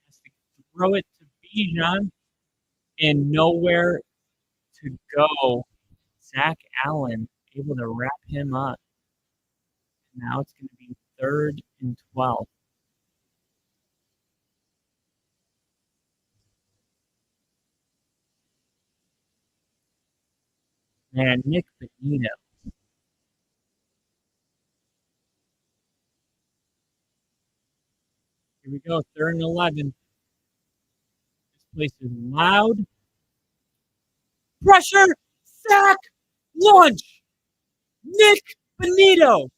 Has to throw it to Bijan. And nowhere to go. Zach Allen able to wrap him up. Now it's going to be 3rd and 12. Man, Nick Benito. Here we go, 3rd and 11. This place is loud. Pressure, sack, launch. Nick Benito.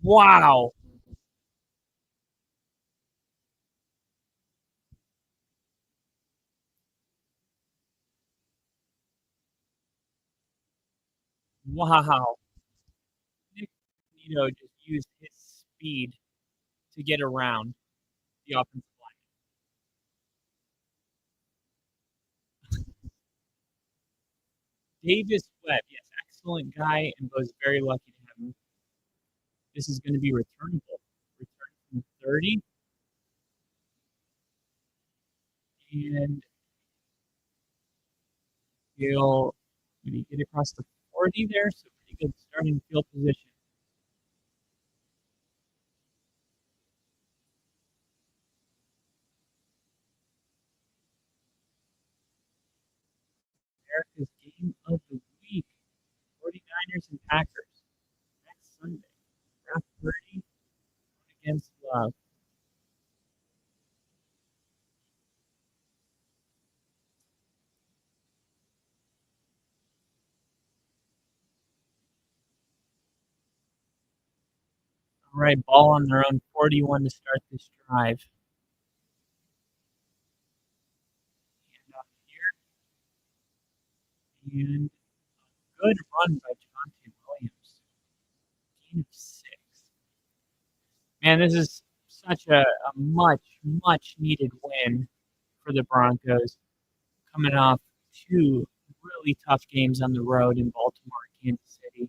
Wow. Wow. Nick Benito just used his speed to get around the offensive line. Davis Webb, yes, excellent guy, and was very lucky to have him. This is going to be returnable. Return from 30. And he'll maybe get across the 40 there, so pretty good starting field position. America's game of the week, 49ers and Packers, next Sunday. Draft 30 against Love. All right, ball on their own 41 to start this drive. Hand off here. And a good run by Javonte Williams. Gain of 6. Man, this is such a much needed win for the Broncos, coming off 2 really tough games on the road in Baltimore and Kansas City.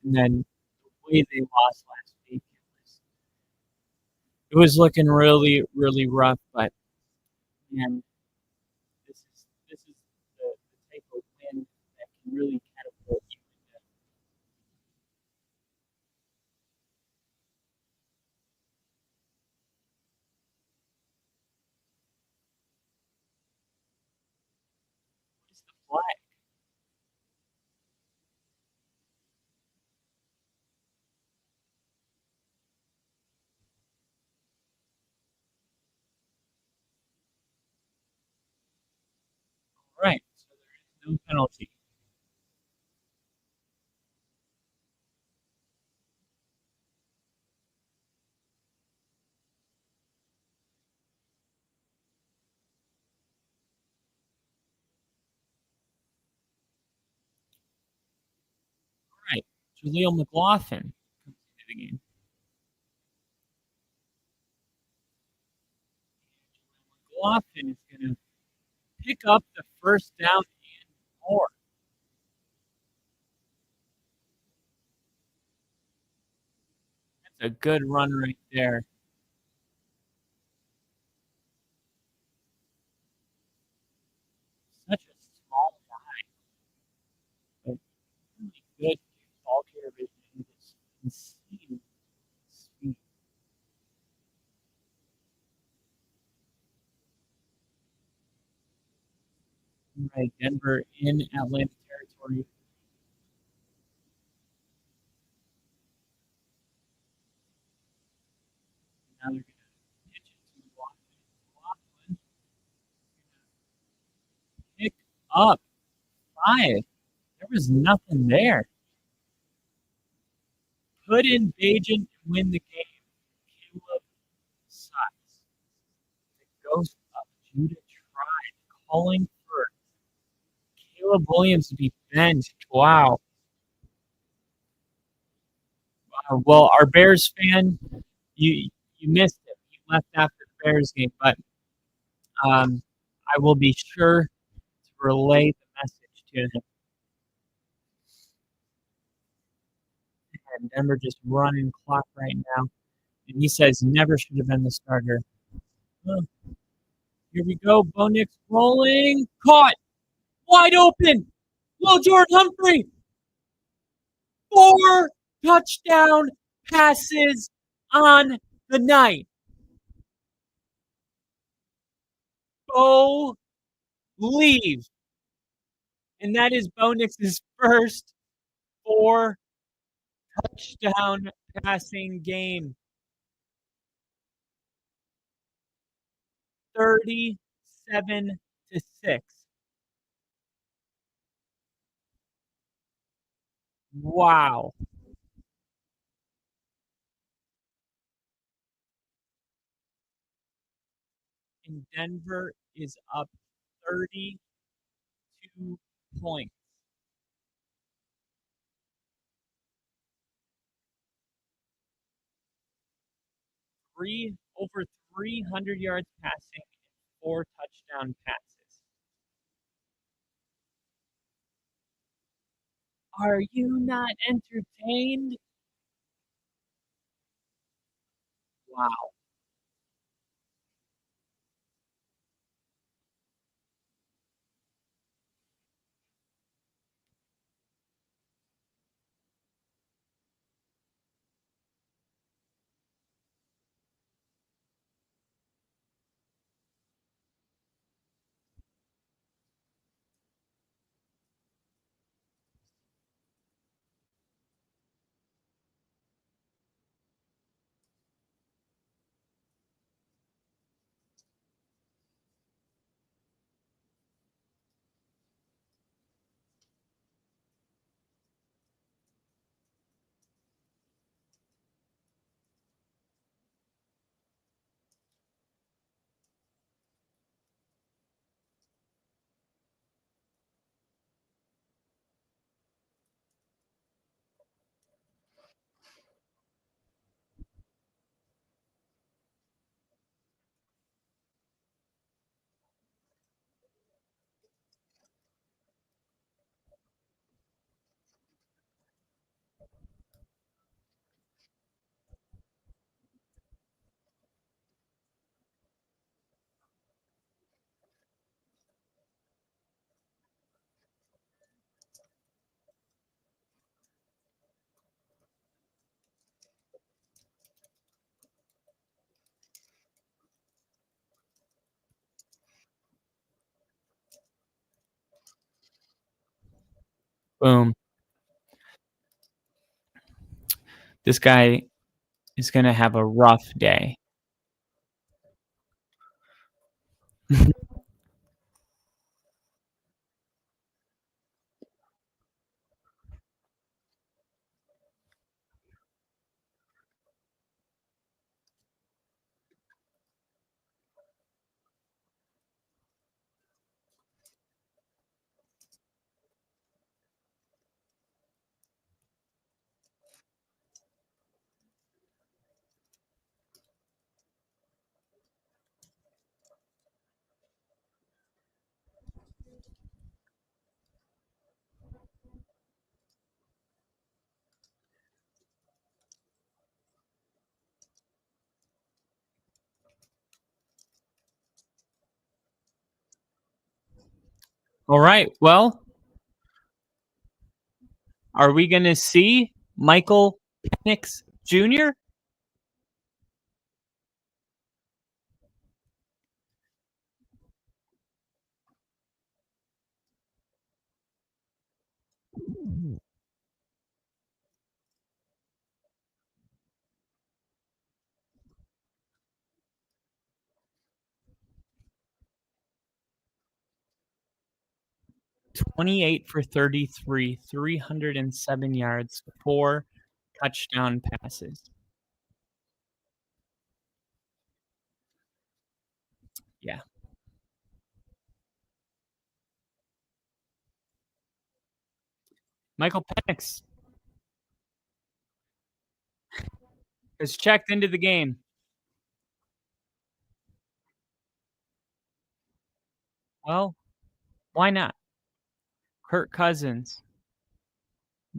And then the way they lost last week, it was looking really, really rough. But man, this is the type of win that can really catapult you. What is the flag? All right, so there is no penalty. All right, Jaleel McLaughlin comes into the game. McLaughlin is going to pick up the first down and more. That's a good run right there. Such a small guy, but really good ball carrier vision. Just insane speed. Right, Denver in Atlanta territory. Now they're going to pitch it to Washington. Washington pick up 5. There was nothing there. Put in Bajan and win the game. Caleb sucks. The ghost of Judah tried calling for Caleb Williams to be benched. Wow. Well, our Bears fan, you missed it. You left after the Bears game, but I will be sure to relay the message to him. And Denver just running clock right now, and he says never should have been the starter. Oh, here we go. Bo Nix rolling, caught, wide open. Will Jordan Humphrey, 4 touchdown passes on the night. Bo leave. And that is Bo Nix's first 4 touchdown passing game. 37-6. Wow. And Denver is up 32 points. Over 300 yards passing, 4 touchdown passes. Are you not entertained? Wow. Boom. This guy is going to have a rough day. All right. Well, are we going to see Michael Penix Jr.? "28 for 33, 307 yards, 4 touchdown passes." Yeah. Michael Penix has checked into the game. Well, why not? Kirk Cousins,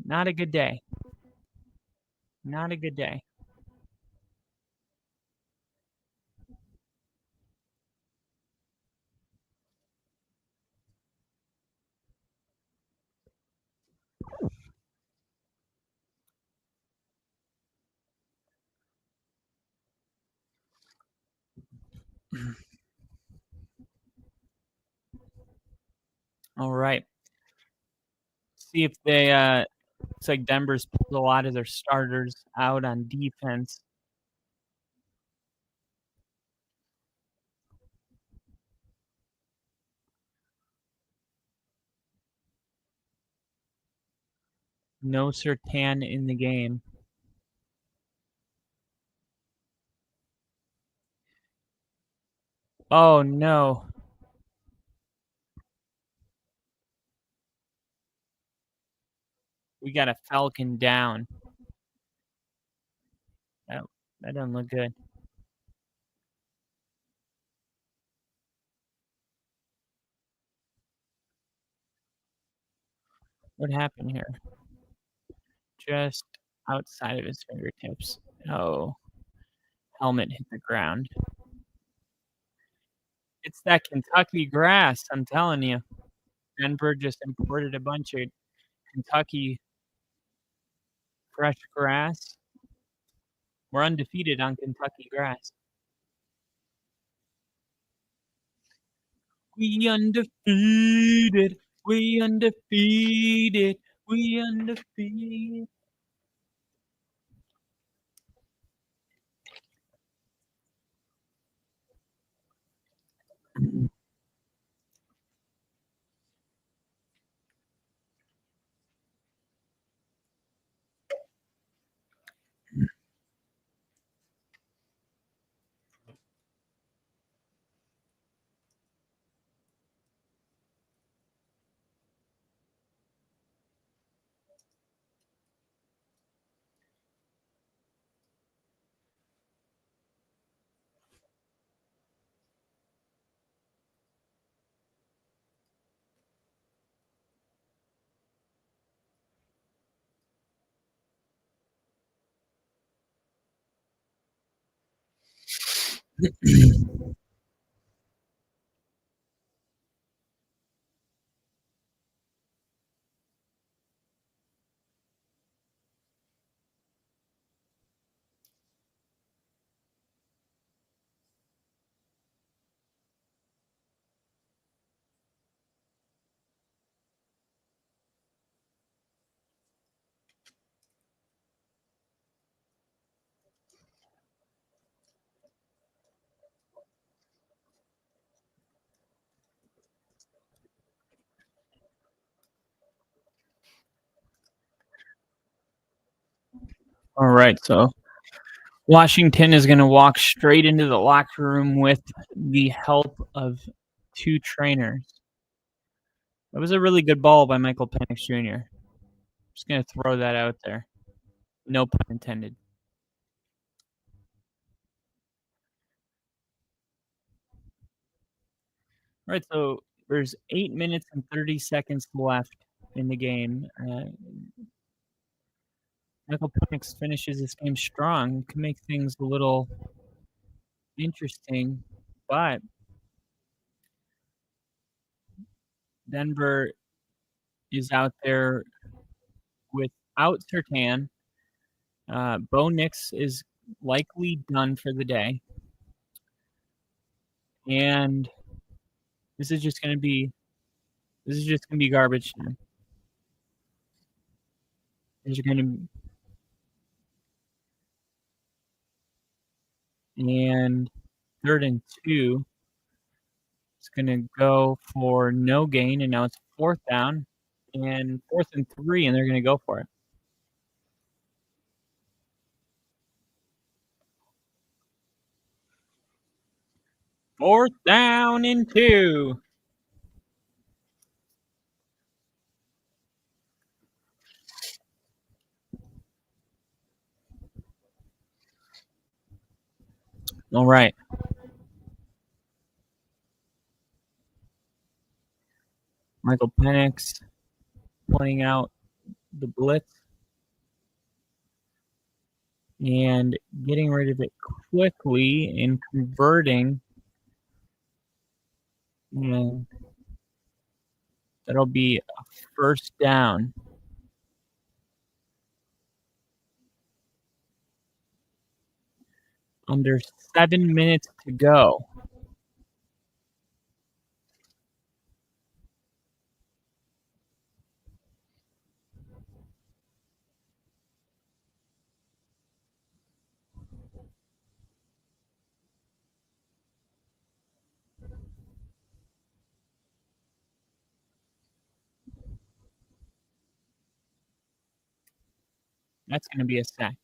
not a good day. Not a good day. All right. See if they looks like Denver's pulled a lot of their starters out on defense. No Sertan in the game. Oh no. We got a Falcon down. That, that doesn't look good. What happened here? Just outside of his fingertips. Oh, helmet hit the ground. It's that Kentucky grass, I'm telling you. Denver just imported a bunch of Kentucky fresh grass. We're undefeated on Kentucky grass. We undefeated. We undefeated. We undefeated. All right, so Washington is going to walk straight into the locker room with the help of two trainers. That was a really good ball by Michael Penix Jr. Just going to throw that out there. No pun intended. All right, so there's 8 minutes and 30 seconds left in the game. Michael Penix finishes this game strong. Can make things a little interesting, but Denver is out there without Sertan. Bo Nix is likely done for the day, and this is just going to be garbage time. There's going to and 3rd and 2. It's going to go for no gain, and now it's 4th down and 4th and 3, and they're going to go for it. Fourth down and 2. All right. Michael Penix pointing out the blitz and getting rid of it quickly and converting. And that'll be a 1st down. Under 7 minutes to go. That's going to be a sack.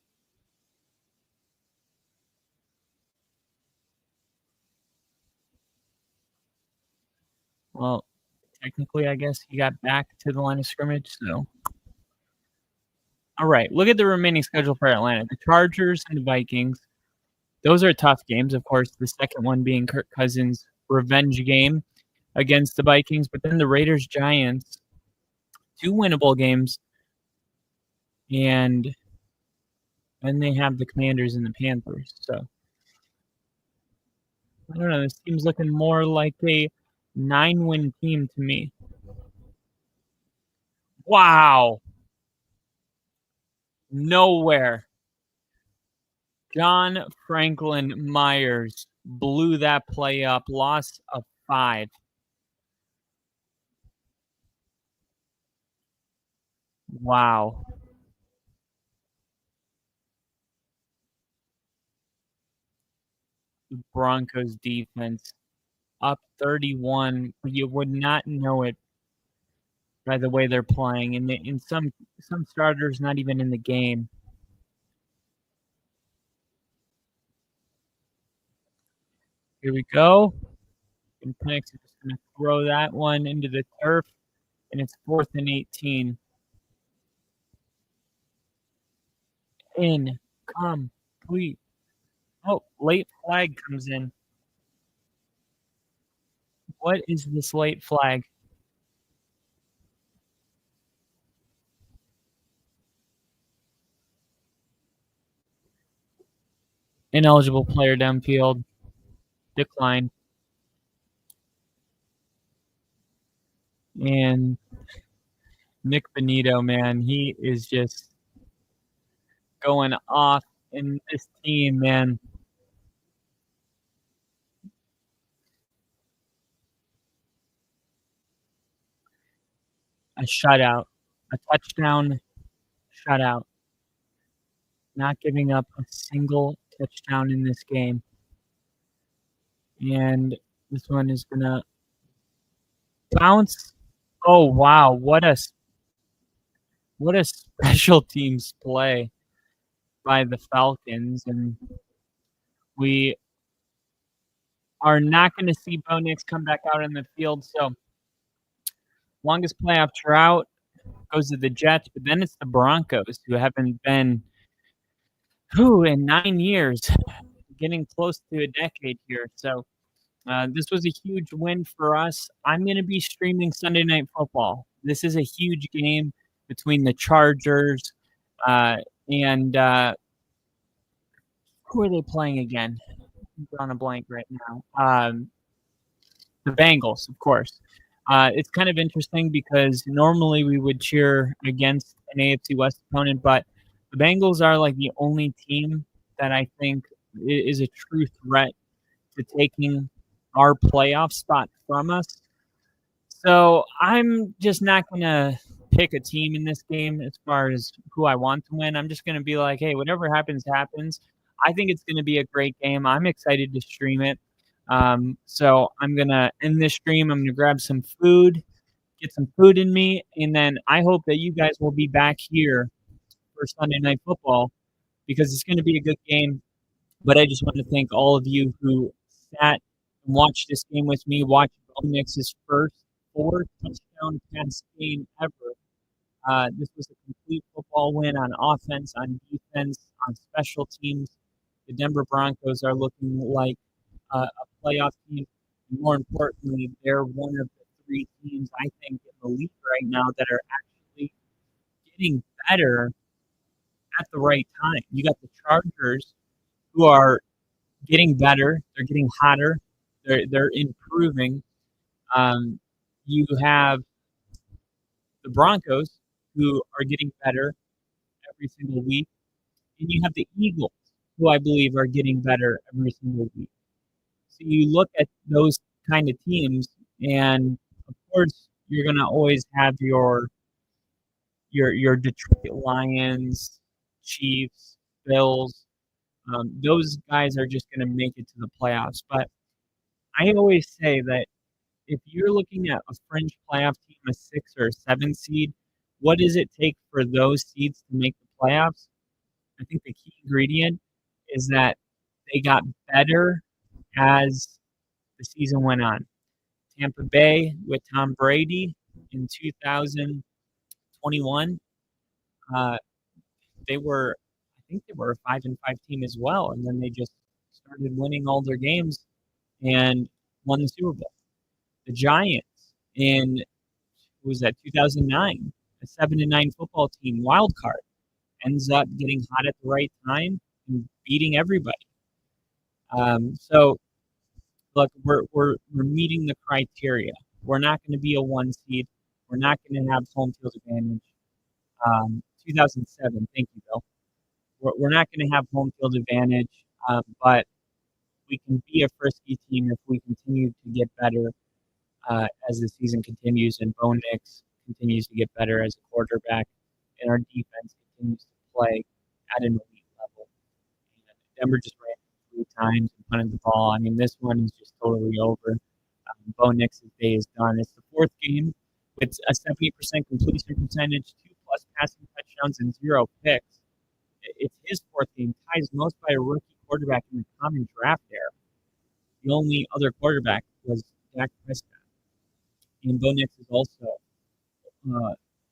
Well, technically, I guess he got back to the line of scrimmage, so. All right, look at the remaining schedule for Atlanta. The Chargers and the Vikings. Those are tough games, of course, the second one being Kirk Cousins' revenge game against the Vikings. But then the Raiders-Giants, 2 winnable games. And then they have the Commanders and the Panthers. So, I don't know. This team's looking more like a 9-win team to me. Wow. Nowhere. John Franklin Myers blew that play up. Loss of 5. Wow. The Broncos defense up 31. You would not know it by the way they're playing. And in some starters not even in the game. Here we go. And Penix is just going to throw that one into the turf. And it's 4th and 18. Incomplete. Oh, late flag comes in. What is this late flag? Ineligible player downfield. Decline. And Nick Benito, man, he is just going off in this team, man. A shutout, a touchdown shutout. Not giving up a single touchdown in this game. And this one is going to bounce. Oh, wow. What a special teams play. by the Falcons, and we are not going to see Bo Nix come back out in the field. So longest playoff drought goes to the Jets, but then it's the Broncos, who haven't been in 9 years, getting close to a decade here. So this was a huge win for us. I'm going to be streaming Sunday Night Football. This is a huge game between the Chargers and who are they playing again? I'm drawing a blank right now. The Bengals, of course. It's kind of interesting because normally we would cheer against an AFC West opponent, but the Bengals are like the only team that I think is a true threat to taking our playoff spot from us. So I'm just not going to pick a team in this game as far as who I want to win. I'm just going to be like, hey, whatever happens, happens. I think it's going to be a great game. I'm excited to stream it. So I'm going to end this stream. I'm going to grab some food, get some food in me, and then I hope that you guys will be back here for Sunday Night Football because it's going to be a good game. But I just want to thank all of you who sat and watched this game with me, watched Bo Nix's first 4-touchdown pass game ever. This was a complete football win on offense, on defense, on special teams. The Denver Broncos are looking like a playoff team. More importantly, they're one of the three teams, I think, in the league right now that are actually getting better at the right time. You got the Chargers, who are getting better. They're getting hotter. They're improving. You have the Broncos, who are getting better every single week. And you have the Eagles, who I believe are getting better every single week. So you look at those kind of teams, and of course, you're going to always have your Detroit Lions, Chiefs, Bills. Those guys are just going to make it to the playoffs. But I always say that if you're looking at a fringe playoff team, a 6 or a 7 seed, what does it take for those seeds to make the playoffs? I think the key ingredient is that they got better as the season went on. Tampa Bay with Tom Brady in 2021, they were, I think they were a 5-5 team as well, and then they just started winning all their games and won the Super Bowl. The Giants in what was that 2009, a 7-9 football team, wild card, ends up getting hot at the right time and beating everybody. So look, we're meeting the criteria. We're not going to be a 1 seed. We're not going to have home field advantage. 2007, thank you, Bill. We're not going to have home field advantage, but we can be a frisky team if we continue to get better as the season continues and Bo Nix continues to get better as a quarterback and our defense continues to play at an elite level. And Denver just ran 3 times and punted the ball. I mean, this one is just totally over. Bo Nix's day is done. It's the 4th game with a 70% completion percentage, 2+ passing touchdowns, and 0 picks. It's his 4th game, ties most by a rookie quarterback in the common draft era. The only other quarterback was Dak Prescott. And Bo Nix is also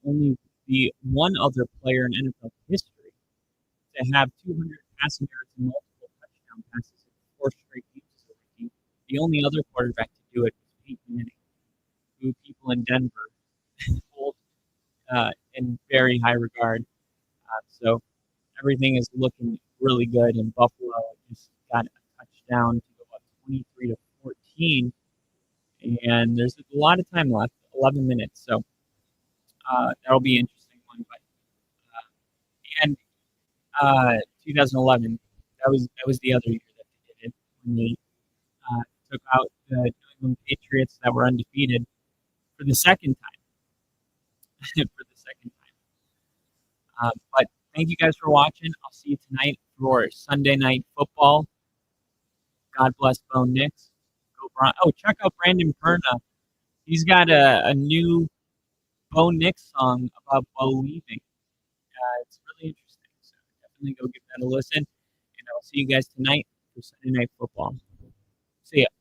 only the one other player in NFL history to have 200 passing yards and multiple touchdown passes in 4 straight games as a rookie. The only other quarterback to do it was Peyton Manning, who people in Denver hold in very high regard. So everything is looking really good, and Buffalo just got a touchdown to go up 23-14. And there's a lot of time left, 11 minutes. So that'll be an interesting one. But 2011, that was the other year that they did it when they took out the New England Patriots that were undefeated for the second time. But thank you guys for watching. I'll see you tonight for Sunday Night Football. God bless Bo Nix. Check out Brandon Perna. He's got a new Bo Nix song about Bo leaving. It's really interesting. So definitely go give that a listen. And I'll see you guys tonight for Sunday Night Football. See ya.